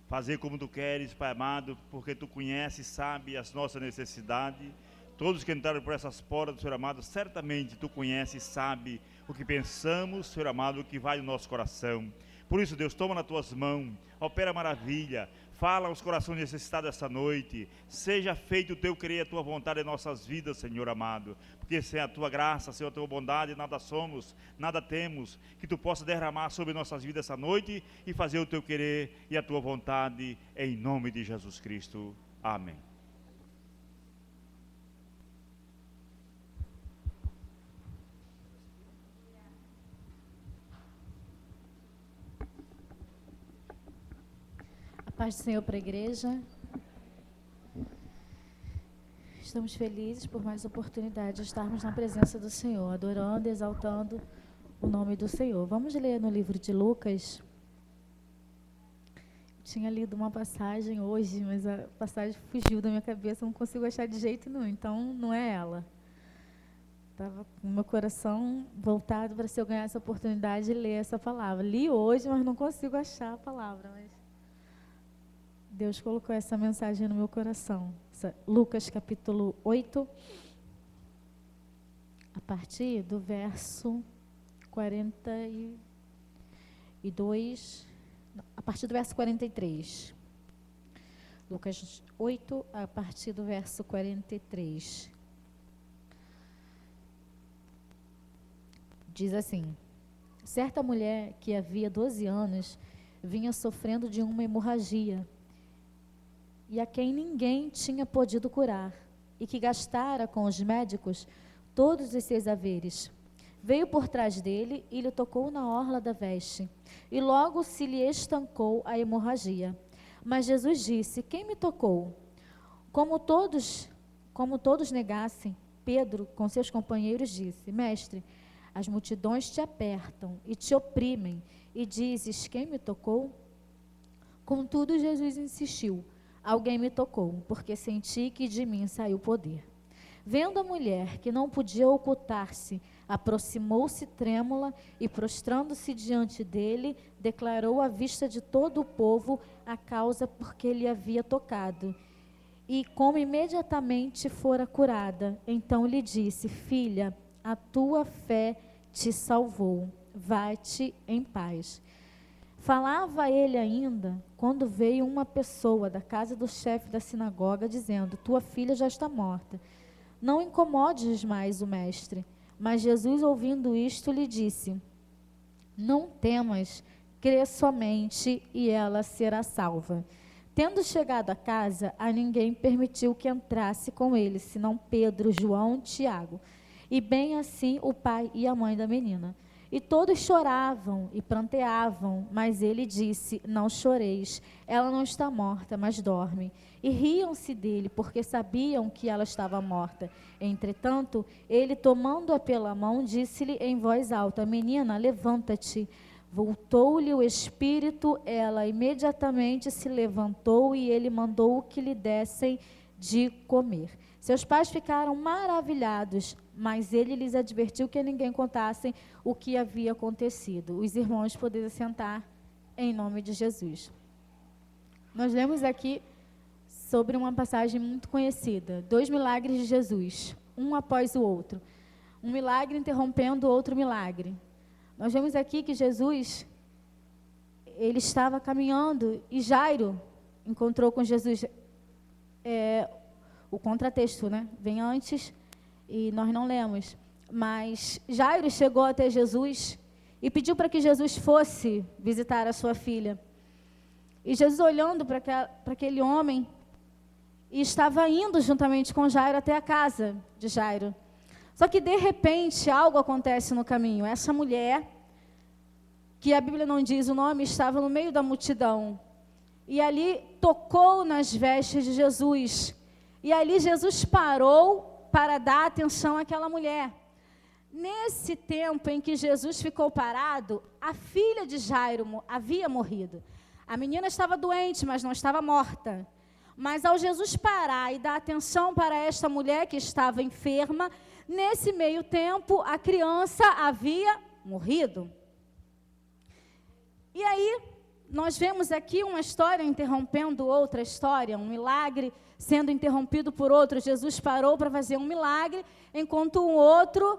fazer como tu queres, Pai amado, porque tu conheces e sabe as nossas necessidades. Todos que entraram por essas portas, Senhor amado, certamente tu conheces e sabe o que pensamos, Senhor amado, o que vai no nosso coração. Por isso, Deus, toma nas tuas mãos, opera maravilha, fala aos corações necessitados esta noite, seja feito o teu querer e a tua vontade em nossas vidas, Senhor amado, porque sem a tua graça, sem a tua bondade, nada somos, nada temos, que tu possa derramar sobre nossas vidas esta noite e fazer o teu querer e a tua vontade, em nome de Jesus Cristo. Amém. Paz do Senhor para a igreja. Estamos felizes por mais oportunidade de estarmos na presença do Senhor, adorando e exaltando o nome do Senhor. Vamos ler no livro de Lucas. Tinha lido uma passagem hoje, mas a passagem fugiu da minha cabeça, não consigo achar de jeito nenhum, então não é ela. Estava com o meu coração voltado para se eu ganhasse a oportunidade de ler essa palavra. Li hoje, mas não consigo achar a palavra, mas Deus colocou essa mensagem no meu coração. Lucas capítulo 8, a partir do verso 42, a partir do verso 43. Lucas 8, a partir do verso 43. Diz assim: certa mulher que havia 12 anos vinha sofrendo de uma hemorragia, e a quem ninguém tinha podido curar, e que gastara com os médicos todos os seus haveres. Veio por trás dele e lhe tocou na orla da veste, e logo se lhe estancou a hemorragia. Mas Jesus disse: quem me tocou? Como todos negassem, Pedro, com seus companheiros, disse: mestre, as multidões te apertam e te oprimem, e dizes: quem me tocou? Contudo, Jesus insistiu: alguém me tocou, porque senti que de mim saiu poder. Vendo a mulher que não podia ocultar-se, aproximou-se trêmula e, prostrando-se diante dele, declarou à vista de todo o povo a causa por que lhe havia tocado. E como imediatamente fora curada, então lhe disse: filha, a tua fé te salvou, vai-te em paz. Falava ele ainda, quando veio uma pessoa da casa do chefe da sinagoga, dizendo: tua filha já está morta. Não incomodes mais o mestre. Mas Jesus, ouvindo isto, lhe disse: não temas, crê somente, e ela será salva. Tendo chegado a casa, a ninguém permitiu que entrasse com ele, senão Pedro, João e Tiago, e bem assim o pai e a mãe da menina. E todos choravam e pranteavam, mas ele disse: não choreis, ela não está morta, mas dorme. E riam-se dele, porque sabiam que ela estava morta. Entretanto, ele, tomando-a pela mão, disse-lhe em voz alta: menina, levanta-te. Voltou-lhe o espírito, ela imediatamente se levantou, e ele mandou que lhe dessem de comer. Seus pais ficaram maravilhados, mas ele lhes advertiu que a ninguém contassem o que havia acontecido. Os irmãos poderiam sentar em nome de Jesus. Nós lemos aqui sobre uma passagem muito conhecida, 2 milagres de Jesus, um após o outro. Um milagre interrompendo outro milagre. Nós vemos aqui que Jesus, ele estava caminhando e Jairo encontrou com Jesus. O contratexto, né? Vem antes e nós não lemos. Mas Jairo chegou até Jesus e pediu para que Jesus fosse visitar a sua filha. E Jesus, olhando para aquele homem, e estava indo juntamente com Jairo até a casa de Jairo. Só que, de repente, algo acontece no caminho. Essa mulher, que a Bíblia não diz o nome, estava no meio da multidão. E ali tocou nas vestes de Jesus. E ali Jesus parou para dar atenção àquela mulher. Nesse tempo em que Jesus ficou parado, a filha de Jairo havia morrido. A menina estava doente, mas não estava morta. Mas ao Jesus parar e dar atenção para esta mulher que estava enferma, nesse meio tempo a criança havia morrido. E aí, nós vemos aqui uma história interrompendo outra história, um milagre sendo interrompido por outro. Jesus parou para fazer um milagre, enquanto um outro,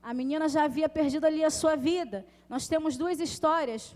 a menina já havia perdido ali a sua vida. Nós temos duas histórias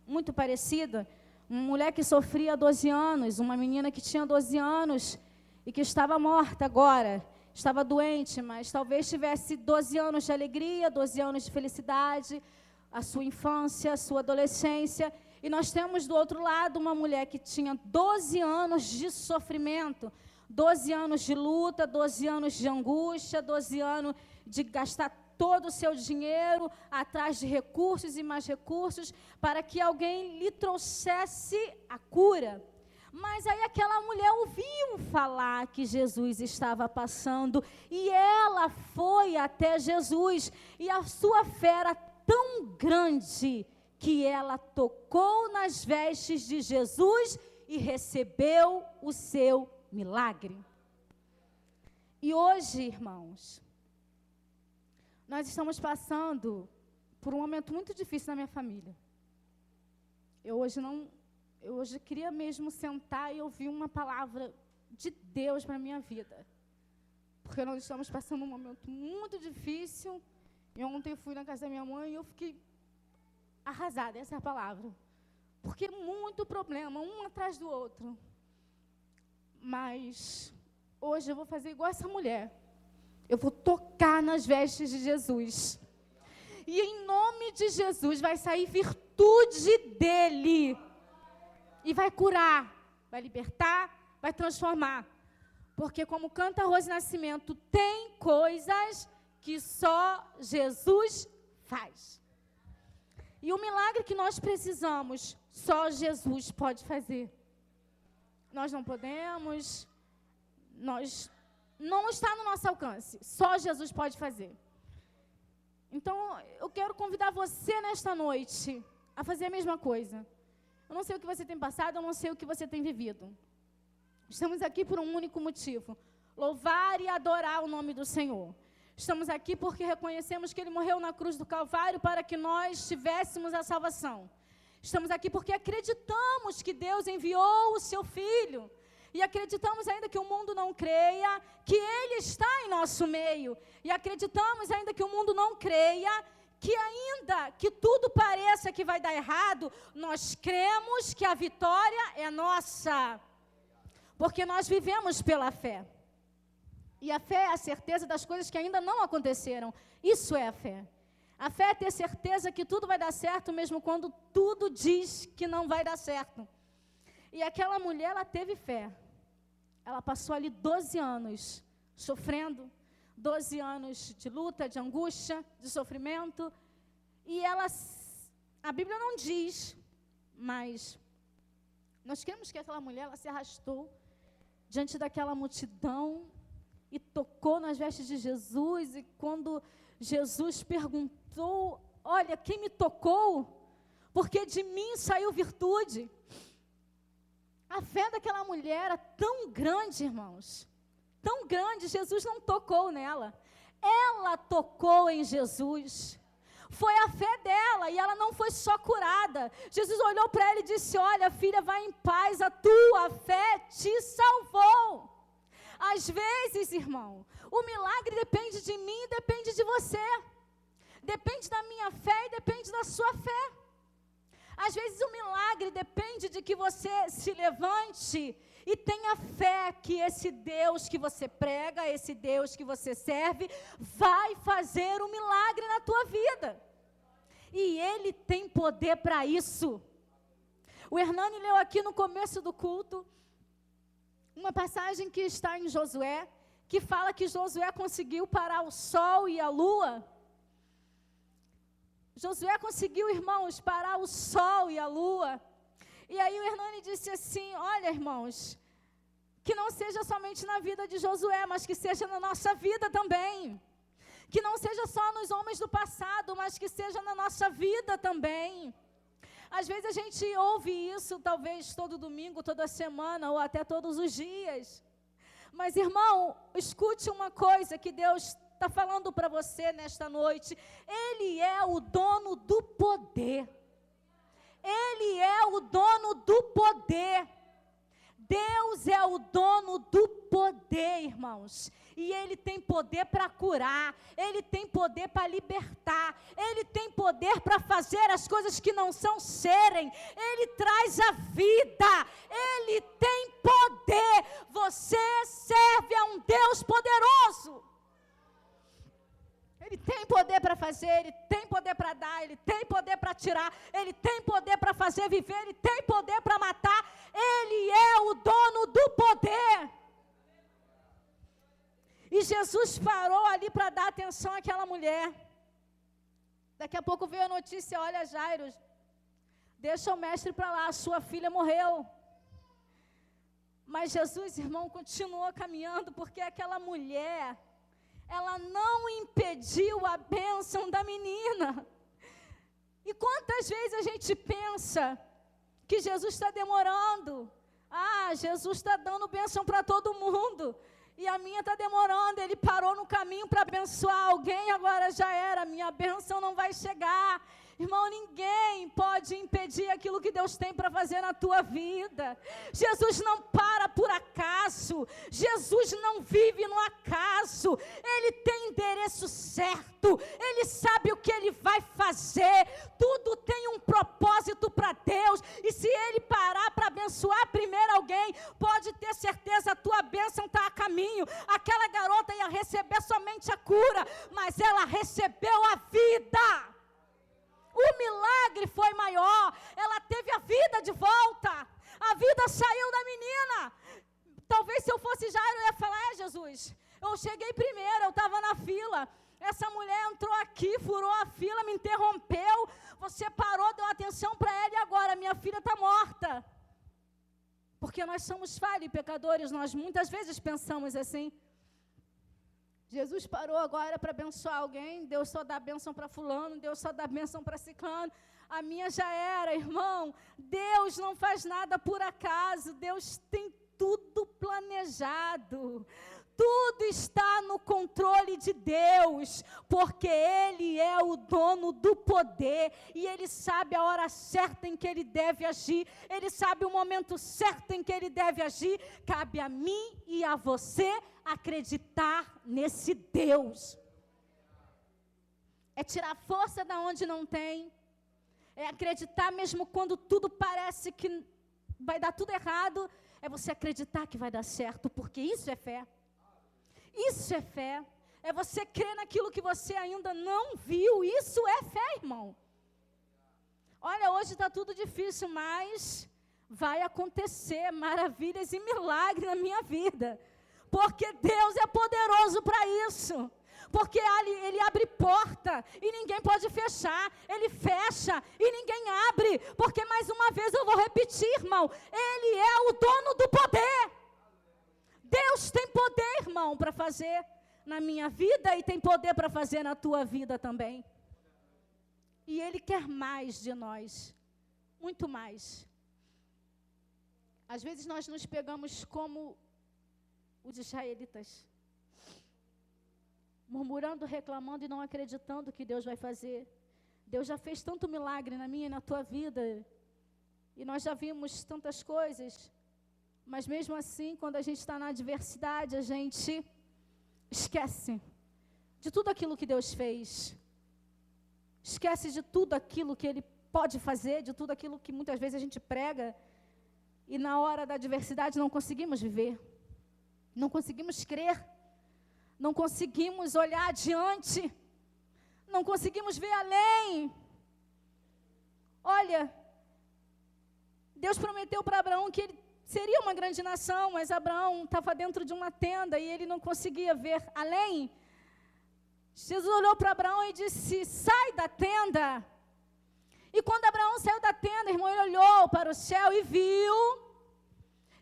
muito parecidas. Uma mulher que sofria há 12 anos, uma menina que tinha 12 anos e que estava morta agora. Estava doente, mas talvez tivesse 12 anos de alegria, 12 anos de felicidade, a sua infância, a sua adolescência. E nós temos do outro lado uma mulher que tinha 12 anos de sofrimento, 12 anos de luta, 12 anos de angústia, 12 anos de gastar todo o seu dinheiro atrás de recursos e mais recursos para que alguém lhe trouxesse a cura. Mas aí aquela mulher ouviu falar que Jesus estava passando e ela foi até Jesus e a sua fé era tão grande que ela tocou nas vestes de Jesus e recebeu o seu milagre. E hoje, irmãos, nós estamos passando por um momento muito difícil na minha família. Eu hoje queria mesmo sentar e ouvir uma palavra de Deus para a minha vida. Porque nós estamos passando um momento muito difícil. E ontem eu fui na casa da minha mãe e eu fiquei arrasada, essa é a palavra. Porque muito problema, um atrás do outro. Mas hoje eu vou fazer igual essa mulher. Eu vou tocar nas vestes de Jesus. E em nome de Jesus vai sair virtude dele. E vai curar, vai libertar, vai transformar. Porque como canta Rose Nascimento, tem coisas que só Jesus faz. E o milagre que nós precisamos, só Jesus pode fazer. Nós não podemos, não está no nosso alcance, só Jesus pode fazer. Então, eu quero convidar você nesta noite a fazer a mesma coisa. Eu não sei o que você tem passado, eu não sei o que você tem vivido. Estamos aqui por um único motivo: louvar e adorar o nome do Senhor. Estamos aqui porque reconhecemos que Ele morreu na cruz do Calvário para que nós tivéssemos a salvação. Estamos aqui porque acreditamos que Deus enviou o Seu Filho. E acreditamos ainda que o mundo não creia, que Ele está em nosso meio. E acreditamos ainda que o mundo não creia, que ainda que tudo pareça que vai dar errado, nós cremos que a vitória é nossa. Porque nós vivemos pela fé. E a fé é a certeza das coisas que ainda não aconteceram. Isso é a fé. A fé é ter certeza que tudo vai dar certo, mesmo quando tudo diz que não vai dar certo. E aquela mulher, ela teve fé. Ela passou ali 12 anos sofrendo, 12 anos de luta, de angústia, de sofrimento. E ela, a Bíblia não diz, mas nós queremos que aquela mulher, ela se arrastou diante daquela multidão e tocou nas vestes de Jesus. E quando Jesus perguntou, olha, quem me tocou? Porque de mim saiu virtude. A fé daquela mulher era tão grande, irmãos, tão grande, Jesus não tocou nela. Ela tocou em Jesus. Foi a fé dela e ela não foi só curada. Jesus olhou para ela e disse, olha, filha, vai em paz, a tua fé te salvou. Às vezes, irmão, o milagre depende de mim e depende de você. Depende da minha fé e depende da sua fé. Às vezes o milagre depende de que você se levante e tenha fé que esse Deus que você prega, esse Deus que você serve, vai fazer um milagre na tua vida. e Ele tem poder para isso. O Hernani leu aqui no começo do culto uma passagem que está em Josué, que fala que Josué conseguiu parar o sol e a lua. Josué conseguiu, irmãos, parar o sol e a lua. E aí o Hernani disse assim: olha, irmãos, que não seja somente na vida de Josué, mas que seja na nossa vida também. Que não seja só nos homens do passado, mas que seja na nossa vida também. Às vezes a gente ouve isso, talvez todo domingo, toda semana, ou até todos os dias. Mas, irmão, escute uma coisa que Deus está falando para você nesta noite. Ele é o dono do poder. Ele é o dono do poder. Deus é o dono do poder, irmãos. E Ele tem poder para curar. Ele tem poder para libertar. Ele tem poder para fazer as coisas que não são serem. Ele traz a vida. Ele tem poder. Você serve a um Deus poderoso. Ele tem poder para fazer, Ele tem poder para dar, Ele tem poder para tirar, Ele tem poder para fazer viver, Ele tem poder para matar. Ele é o dono do poder. E Jesus parou ali para dar atenção àquela mulher. Daqui a pouco veio a notícia: olha, Jairo, deixa o mestre para lá, a sua filha morreu. Mas Jesus, irmão, continuou caminhando, porque aquela mulher, ela não impediu a bênção da menina. E quantas vezes a gente pensa que Jesus está demorando? Ah, Jesus está dando bênção para todo mundo, e a minha está demorando. Ele parou no caminho para abençoar alguém, agora já era, minha bênção não vai chegar. Irmão, ninguém pode impedir aquilo que Deus tem para fazer na tua vida. Jesus não para por acaso. Jesus não vive no acaso. Ele tem endereço certo. Ele sabe o que Ele vai fazer. Tudo tem um propósito para Deus. E se Ele parar para abençoar primeiro alguém, pode ter certeza, a tua bênção está a caminho. Aquela garota ia receber somente a cura, mas ela recebeu a vida. O milagre foi maior. Ela teve a vida de volta. A vida saiu da menina. Talvez se eu fosse Jairo, eu ia falar: Jesus, eu cheguei primeiro, eu estava na fila. Essa mulher entrou aqui, furou a fila, me interrompeu. Você parou, deu atenção para ela, e agora minha filha está morta. Porque nós somos falhos e pecadores. Nós muitas vezes pensamos assim. Jesus parou agora para abençoar alguém. Deus só dá bênção para fulano, Deus só dá bênção para ciclano. A minha já era, irmão. Deus não faz nada por acaso. Deus tem tudo planejado. Tudo está no controle de Deus, porque Ele é o dono do poder, e Ele sabe a hora certa em que Ele deve agir, Ele sabe o momento certo em que Ele deve agir. Cabe a mim e a você acreditar nesse Deus. É tirar força da onde não tem, é acreditar mesmo quando tudo parece que vai dar tudo errado, é você acreditar que vai dar certo, porque isso é fé. Isso é fé. É você crer naquilo que você ainda não viu. Isso é fé, irmão. Olha, hoje está tudo difícil, mas vai acontecer maravilhas e milagres na minha vida. Porque Deus é poderoso para isso. Porque Ele abre porta e ninguém pode fechar. Ele fecha e ninguém abre. Porque, mais uma vez, eu vou repetir, irmão. Ele é o dono do poder. Deus tem poder, irmão, para fazer na minha vida, e tem poder para fazer na tua vida também. E Ele quer mais de nós, muito mais. Às vezes nós nos pegamos como os israelitas, murmurando, reclamando e não acreditando que Deus vai fazer. Deus já fez tanto milagre na minha e na tua vida, e nós já vimos tantas coisas. Mas mesmo assim, quando a gente está na adversidade, a gente esquece de tudo aquilo que Deus fez. Esquece de tudo aquilo que Ele pode fazer, de tudo aquilo que muitas vezes a gente prega. E na hora da adversidade não conseguimos viver. Não conseguimos crer. Não conseguimos olhar adiante. Não conseguimos ver além. Olha, Deus prometeu para Abraão que ele seria uma grande nação, mas Abraão estava dentro de uma tenda e ele não conseguia ver além. Jesus olhou para Abraão e disse: sai da tenda. E quando Abraão saiu da tenda, irmão, ele olhou para o céu e viu.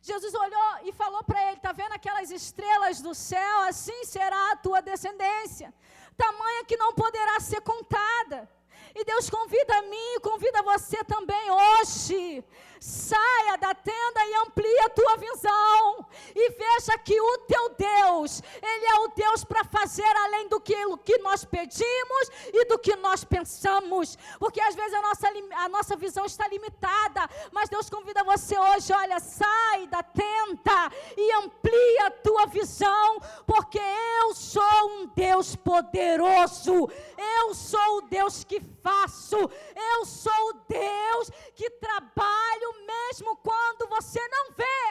Jesus olhou e falou para ele: está vendo aquelas estrelas do céu? Assim será a tua descendência, tamanha que não poderá ser contada. E Deus convida a mim, convida você também hoje. Saia da tenda e amplie a tua visão. E veja que o teu Deus, Ele é o Deus para fazer além do que nós pedimos e do que nós pensamos. Porque às vezes a nossa visão está limitada. Mas Deus convida você hoje, olha, sai da tenda e amplie a tua visão. Porque eu sou um Deus poderoso. Eu sou o Deus que faço. Eu sou o Deus que trabalho mesmo quando você não vê.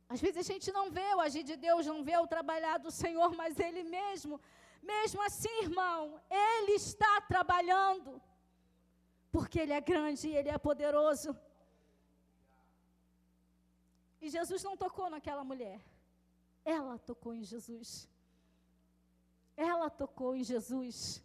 Às vezes a gente não vê o agir de Deus, não vê o trabalhar do Senhor, mas Ele mesmo assim, irmão, Ele está trabalhando, porque Ele é grande e Ele é poderoso. E Jesus não tocou naquela mulher, ela tocou em Jesus. Ela tocou em Jesus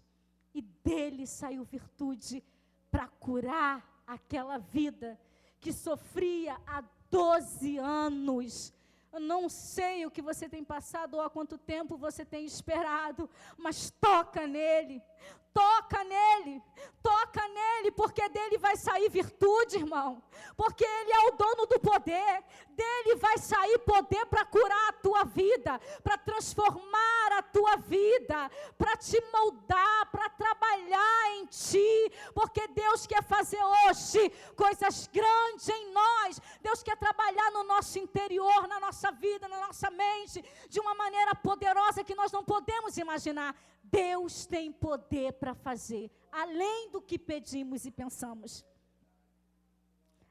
e dele saiu virtude para curar aquela vida que sofria há 12 anos. Eu não sei o que você tem passado ou há quanto tempo você tem esperado, mas toca nele, porque dele vai sair virtude, irmão, porque ele é o dono do poder, dele vai sair poder para curar a tua vida, para transformar a tua vida, para te moldar, para trabalhar em ti, porque Deus quer fazer hoje coisas grandes em nós. Deus quer trabalhar no nosso interior, na nossa vida, na nossa mente, de uma maneira poderosa que nós não podemos imaginar. Deus tem poder para fazer, além do que pedimos e pensamos.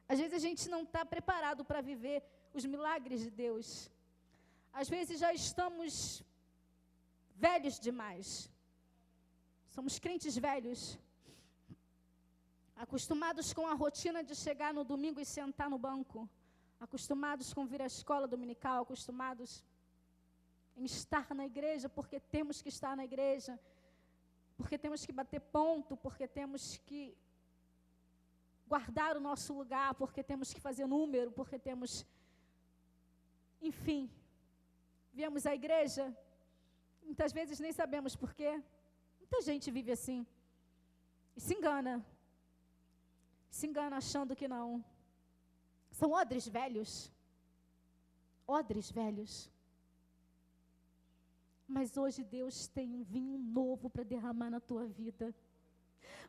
Às vezes a gente não está preparado para viver os milagres de Deus. Às vezes já estamos velhos demais. Somos crentes velhos, acostumados com a rotina de chegar no domingo e sentar no banco, acostumados com vir à escola dominical, acostumados em estar na igreja, porque temos que estar na igreja, porque temos que bater ponto, porque temos que guardar o nosso lugar, porque temos que fazer número, porque temos... Enfim, viemos à igreja, muitas vezes nem sabemos por quê. Muita gente vive assim, e se engana achando que não. São odres velhos, mas hoje Deus tem um vinho novo para derramar na tua vida.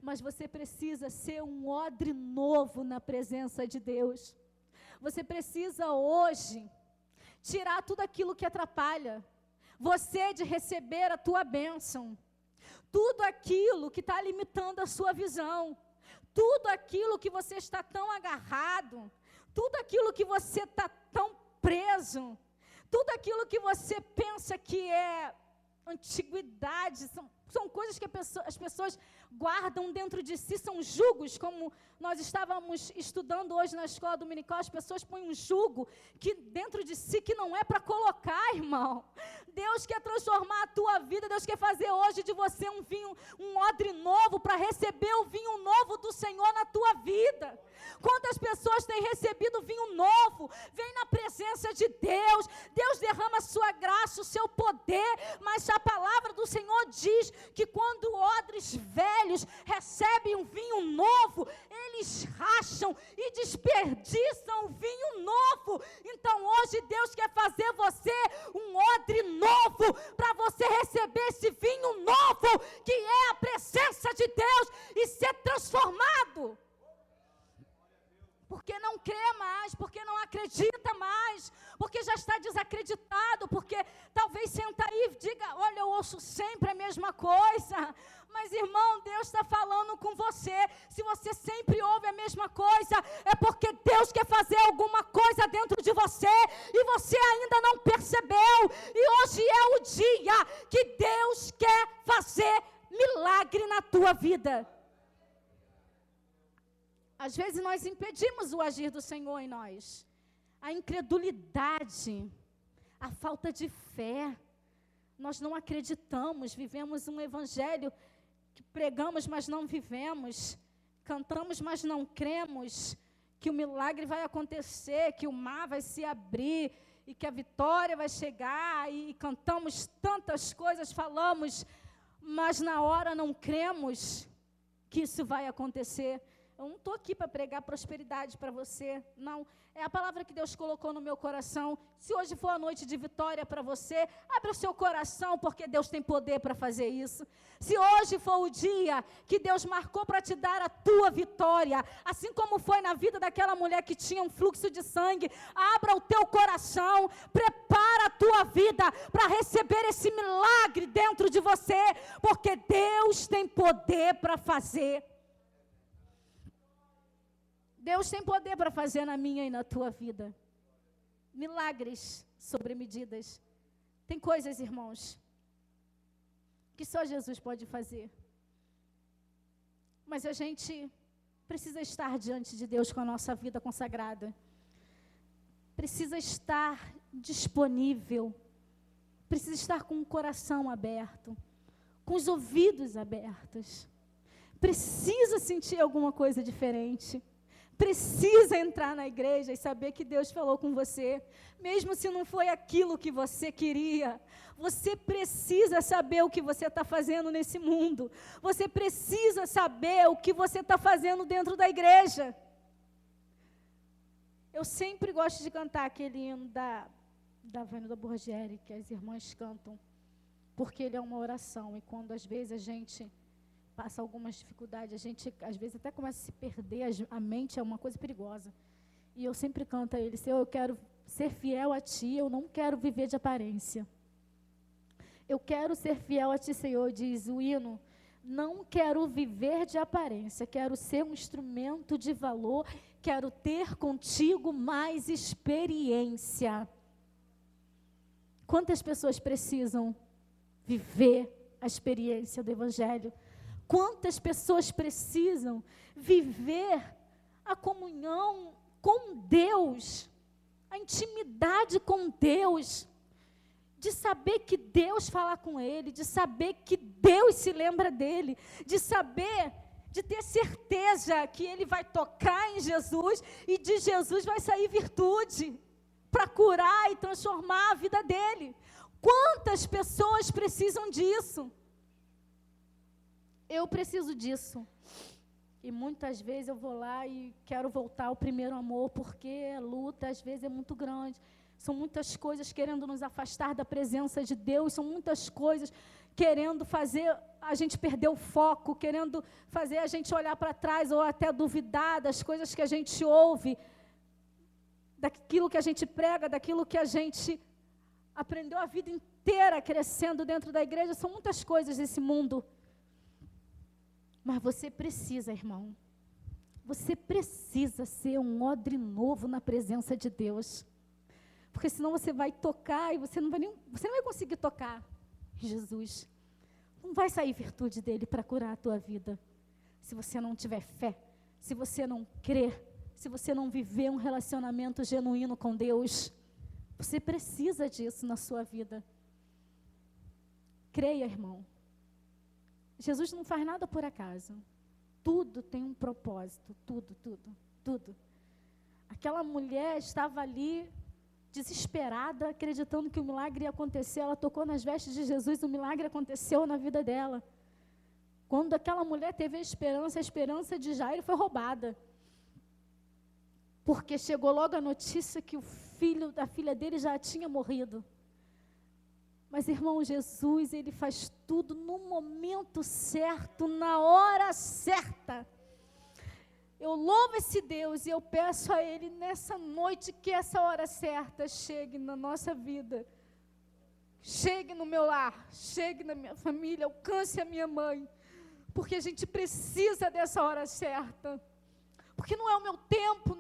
Mas você precisa ser um odre novo na presença de Deus. Você precisa hoje tirar tudo aquilo que atrapalha você de receber a tua bênção. Tudo aquilo que está limitando a sua visão. Tudo aquilo que você está tão agarrado. Tudo aquilo que você está tão preso. Tudo aquilo que você pensa que é antiguidade, são coisas que as pessoas guardam dentro de si, são jugos, como nós estávamos estudando hoje na escola dominical. As pessoas põem um jugo que dentro de si que não é para colocar, irmão. Deus quer transformar a tua vida, Deus quer fazer hoje de você um odre novo, para receber o vinho novo do Senhor na tua vida. Quantas pessoas têm recebido vinho novo, vem na presença de Deus, Deus derrama a sua graça, o seu poder, mas a palavra do Senhor diz que quando odres velhos recebem um vinho novo, eles racham e desperdiçam o vinho novo. Então hoje Deus quer fazer você um odre novo, para você receber esse vinho novo, que é a presença de Deus, e ser transformado. Porque não crê mais, porque não acredita mais, porque já está desacreditado, porque talvez senta aí e diga: olha, eu ouço sempre a mesma coisa. Mas irmão, Deus está falando com você. Se você sempre ouve a mesma coisa, é porque Deus quer fazer alguma coisa dentro de você, e você ainda não percebeu. E hoje é o dia que Deus quer fazer milagre na tua vida. Às vezes nós impedimos o agir do Senhor em nós. A incredulidade, a falta de fé. Nós não acreditamos, vivemos um evangelho que pregamos, mas não vivemos. Cantamos, mas não cremos que o milagre vai acontecer, que o mar vai se abrir e que a vitória vai chegar. E cantamos tantas coisas, falamos, mas na hora não cremos que isso vai acontecer. Eu não estou aqui para pregar prosperidade para você, não. É a palavra que Deus colocou no meu coração. Se hoje for a noite de vitória para você, abre o seu coração, porque Deus tem poder para fazer isso. Se hoje for o dia que Deus marcou para te dar a tua vitória, assim como foi na vida daquela mulher que tinha um fluxo de sangue, abra o teu coração, prepara a tua vida para receber esse milagre dentro de você, porque Deus tem poder para fazer. Deus tem poder para fazer na minha e na tua vida. Milagres sobre medidas. Tem coisas, irmãos, que só Jesus pode fazer. Mas a gente precisa estar diante de Deus com a nossa vida consagrada. Precisa estar disponível. Precisa estar com o coração aberto, com os ouvidos abertos. Precisa sentir alguma coisa diferente. Precisa entrar na igreja e saber que Deus falou com você, mesmo se não foi aquilo que você queria. Você precisa saber o que você está fazendo nesse mundo. Você precisa saber o que você está fazendo dentro da igreja. Eu sempre gosto de cantar aquele hino da Vânia Borgeri, que as irmãs cantam, porque ele é uma oração, e quando às vezes a gente passa algumas dificuldades, a gente às vezes até começa a se perder, a mente é uma coisa perigosa. E eu sempre canto a ele: Senhor, eu quero ser fiel a Ti, eu não quero viver de aparência. Eu quero ser fiel a Ti, Senhor, diz o hino. Não quero viver de aparência, quero ser um instrumento de valor, quero ter contigo mais experiência. Quantas pessoas precisam viver a experiência do Evangelho? Quantas pessoas precisam viver a comunhão com Deus, a intimidade com Deus, de saber que Deus fala com ele, de saber que Deus se lembra dele, de saber, de ter certeza que ele vai tocar em Jesus e de Jesus vai sair virtude para curar e transformar a vida dele. Quantas pessoas precisam disso? Eu preciso disso. E muitas vezes eu vou lá e quero voltar ao primeiro amor, porque a luta às vezes é muito grande. São muitas coisas querendo nos afastar da presença de Deus, são muitas coisas querendo fazer a gente perder o foco, querendo fazer a gente olhar para trás ou até duvidar das coisas que a gente ouve, daquilo que a gente prega, daquilo que a gente aprendeu a vida inteira crescendo dentro da igreja. São muitas coisas desse mundo. Mas você precisa, irmão, você precisa ser um odre novo na presença de Deus. Porque senão você vai tocar e você não vai conseguir tocar Jesus. Não vai sair virtude dele para curar a tua vida. Se você não tiver fé, se você não crer, se você não viver um relacionamento genuíno com Deus. Você precisa disso na sua vida. Creia, irmão. Jesus não faz nada por acaso. Tudo tem um propósito. Tudo. Aquela mulher estava ali, desesperada, acreditando que o milagre ia acontecer. Ela tocou nas vestes de Jesus, o milagre aconteceu na vida dela. Quando aquela mulher teve a esperança de Jairo foi roubada. Porque chegou logo a notícia que o filho da filha dele já tinha morrido. Mas, irmão, Jesus, ele faz tudo no momento certo, na hora certa. Eu louvo esse Deus e eu peço a Ele nessa noite que essa hora certa chegue na nossa vida. Chegue no meu lar, chegue na minha família, alcance a minha mãe. Porque a gente precisa dessa hora certa. Porque não é o meu tempo,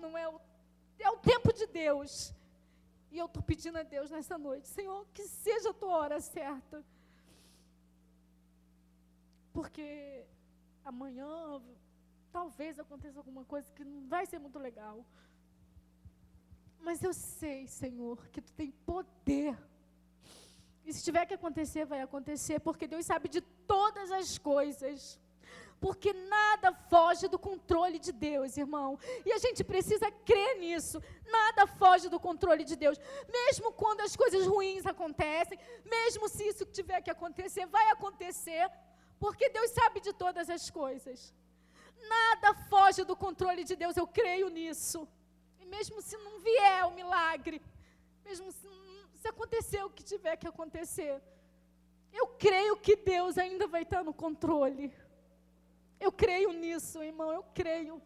é o tempo de Deus. E eu estou pedindo a Deus nessa noite, Senhor, que seja a tua hora certa. Porque amanhã talvez aconteça alguma coisa que não vai ser muito legal. Mas eu sei, Senhor, que Tu tem poder. E se tiver que acontecer, vai acontecer, porque Deus sabe de todas as coisas. Porque nada foge do controle de Deus, irmão. E a gente precisa crer nisso. Nada foge do controle de Deus. Mesmo quando as coisas ruins acontecem, mesmo se isso tiver que acontecer, vai acontecer, porque Deus sabe de todas as coisas. Nada foge do controle de Deus, eu creio nisso. E mesmo se não vier o milagre, mesmo se acontecer o que tiver que acontecer, eu creio que Deus ainda vai estar no controle. Eu creio nisso, irmão, eu creio.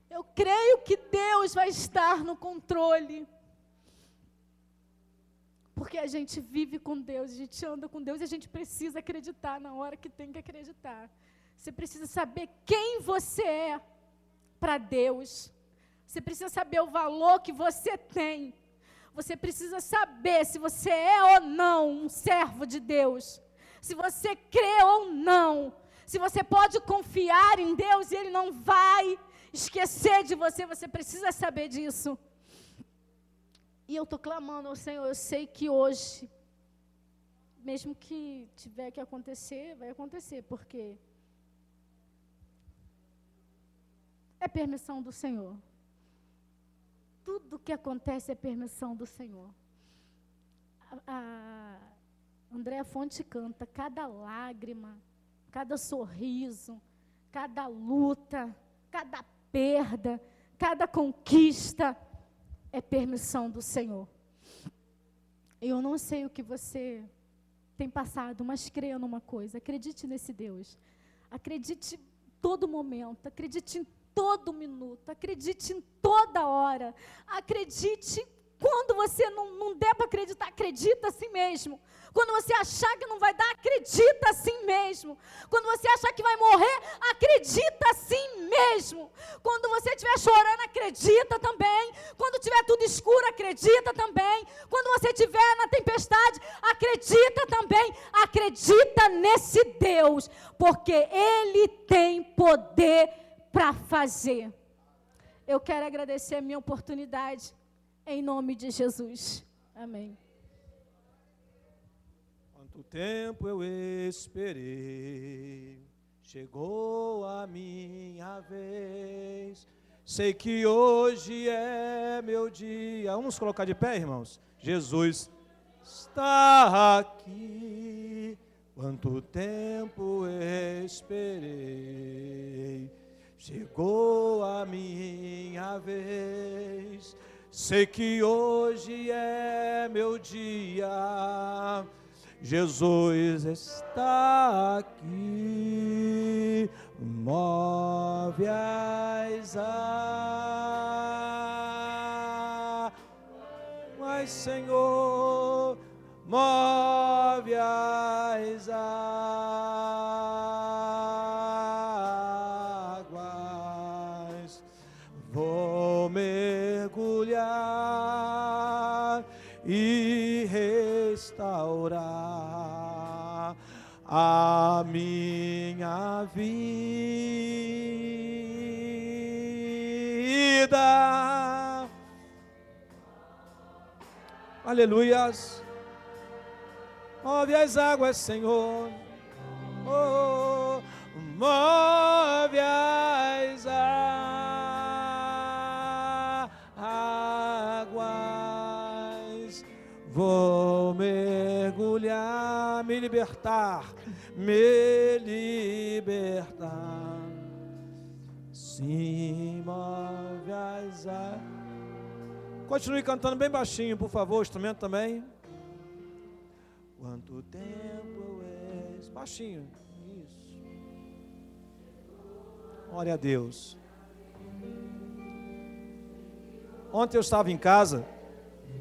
Eu creio que Deus vai estar no controle. Porque a gente vive com Deus, a gente anda com Deus e a gente precisa acreditar na hora que tem que acreditar. Você precisa saber quem você é para Deus. Você precisa saber o valor que você tem. Você precisa saber se você é ou não um servo de Deus. Se você crê ou não. Se você pode confiar em Deus e Ele não vai esquecer de você, você precisa saber disso. E eu estou clamando ao Senhor, eu sei que hoje, mesmo que tiver que acontecer, vai acontecer, porque é permissão do Senhor. Tudo que acontece é permissão do Senhor. A Andréa Fonte canta, cada lágrima, cada sorriso, cada luta, cada perda, cada conquista é permissão do Senhor. Eu não sei o que você tem passado, mas creia numa coisa, acredite nesse Deus. Acredite em todo momento, acredite em todo minuto, acredite em toda hora, acredite quando você não der para acreditar, acredita assim mesmo. Quando você achar que não vai dar, acredita assim mesmo. Quando você achar que vai morrer, acredita assim mesmo. Quando você estiver chorando, acredita também. Quando tiver tudo escuro, acredita também. Quando você estiver na tempestade, acredita também. Acredita nesse Deus, porque Ele tem poder para fazer. Eu quero agradecer a minha oportunidade, em nome de Jesus. Amém. Quanto tempo eu esperei, chegou a minha vez. Sei que hoje é meu dia. Vamos colocar de pé, irmãos? Jesus está aqui. Quanto tempo esperei, chegou a minha vez. Sei que hoje é meu dia. Jesus está aqui. Move as águas, Senhor. Move as águas. Vou mergulhar e restaurar a minha vida. Aleluias. Move as águas, Senhor. Oh, move as águas. Vou mergulhar, me libertar, me libertar. Sim, move as águas. Continue cantando bem baixinho, por favor, o instrumento também. Quanto tempo és... Baixinho, isso. Glória a Deus. Ontem eu estava em casa.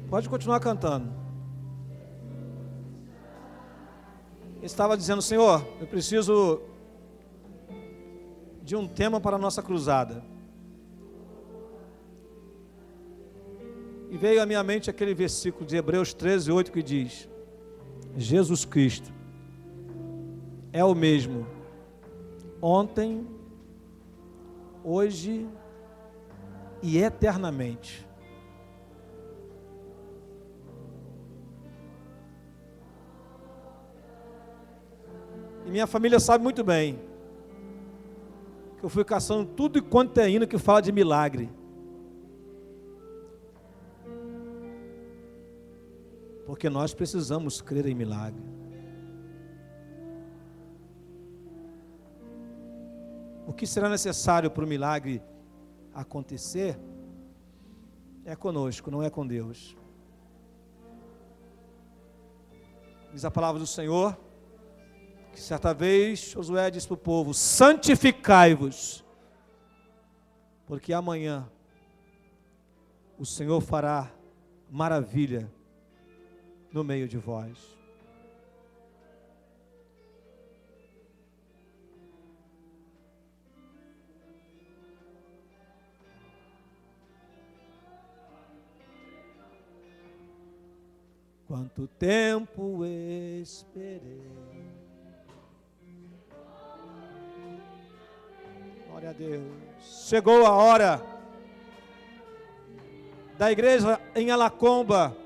Pode continuar cantando. Eu estava dizendo, Senhor, eu preciso de um tema para a nossa cruzada. E veio à minha mente aquele versículo de Hebreus 13:8 que diz: Jesus Cristo é o mesmo ontem, hoje e eternamente. E minha família sabe muito bem que eu fui caçando tudo e quanto é hino que fala de milagre. Porque nós precisamos crer em milagre. O que será necessário para o milagre acontecer é conosco, não é com Deus. Diz a palavra do Senhor que certa vez Josué disse para o povo: santificai-vos, porque amanhã o Senhor fará maravilha no meio de vós. Quanto tempo esperei. Glória a Deus. Chegou a hora da igreja em Alacomba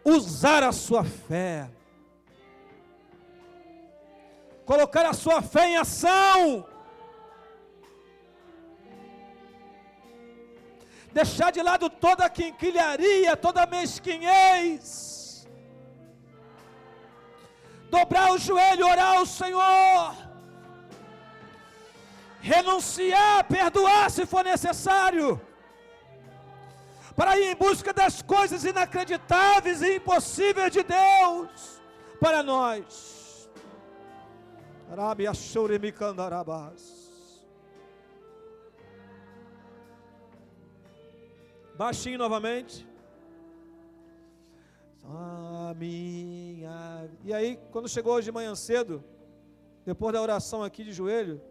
usar a sua fé, colocar a sua fé em ação, deixar de lado toda a quinquilharia, toda a mesquinhez, dobrar o joelho, orar ao Senhor, renunciar, perdoar se for necessário, para ir em busca das coisas inacreditáveis e impossíveis de Deus para nós. Baixinho novamente. E aí, quando chegou hoje de manhã cedo, depois da oração aqui de joelho,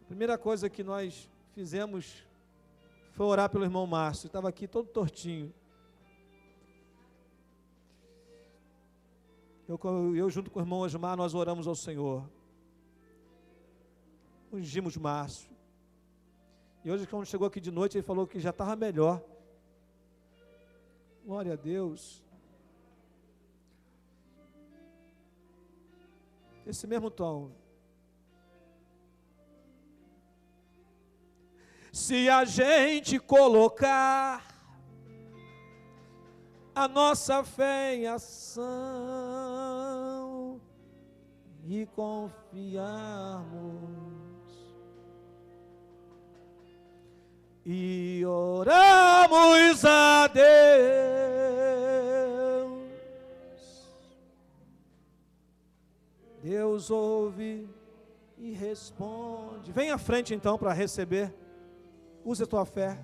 a primeira coisa que nós fizemos foi orar pelo irmão Márcio. Estava aqui todo tortinho. Eu junto com o irmão Osmar, nós oramos ao Senhor. Ungimos Márcio. E hoje, quando chegou aqui de noite, ele falou que já estava melhor. Glória a Deus. Esse mesmo tom. Se a gente colocar a nossa fé em ação e confiarmos e oramos a Deus, Deus ouve e responde. Vem à frente então para receber. Use a tua fé.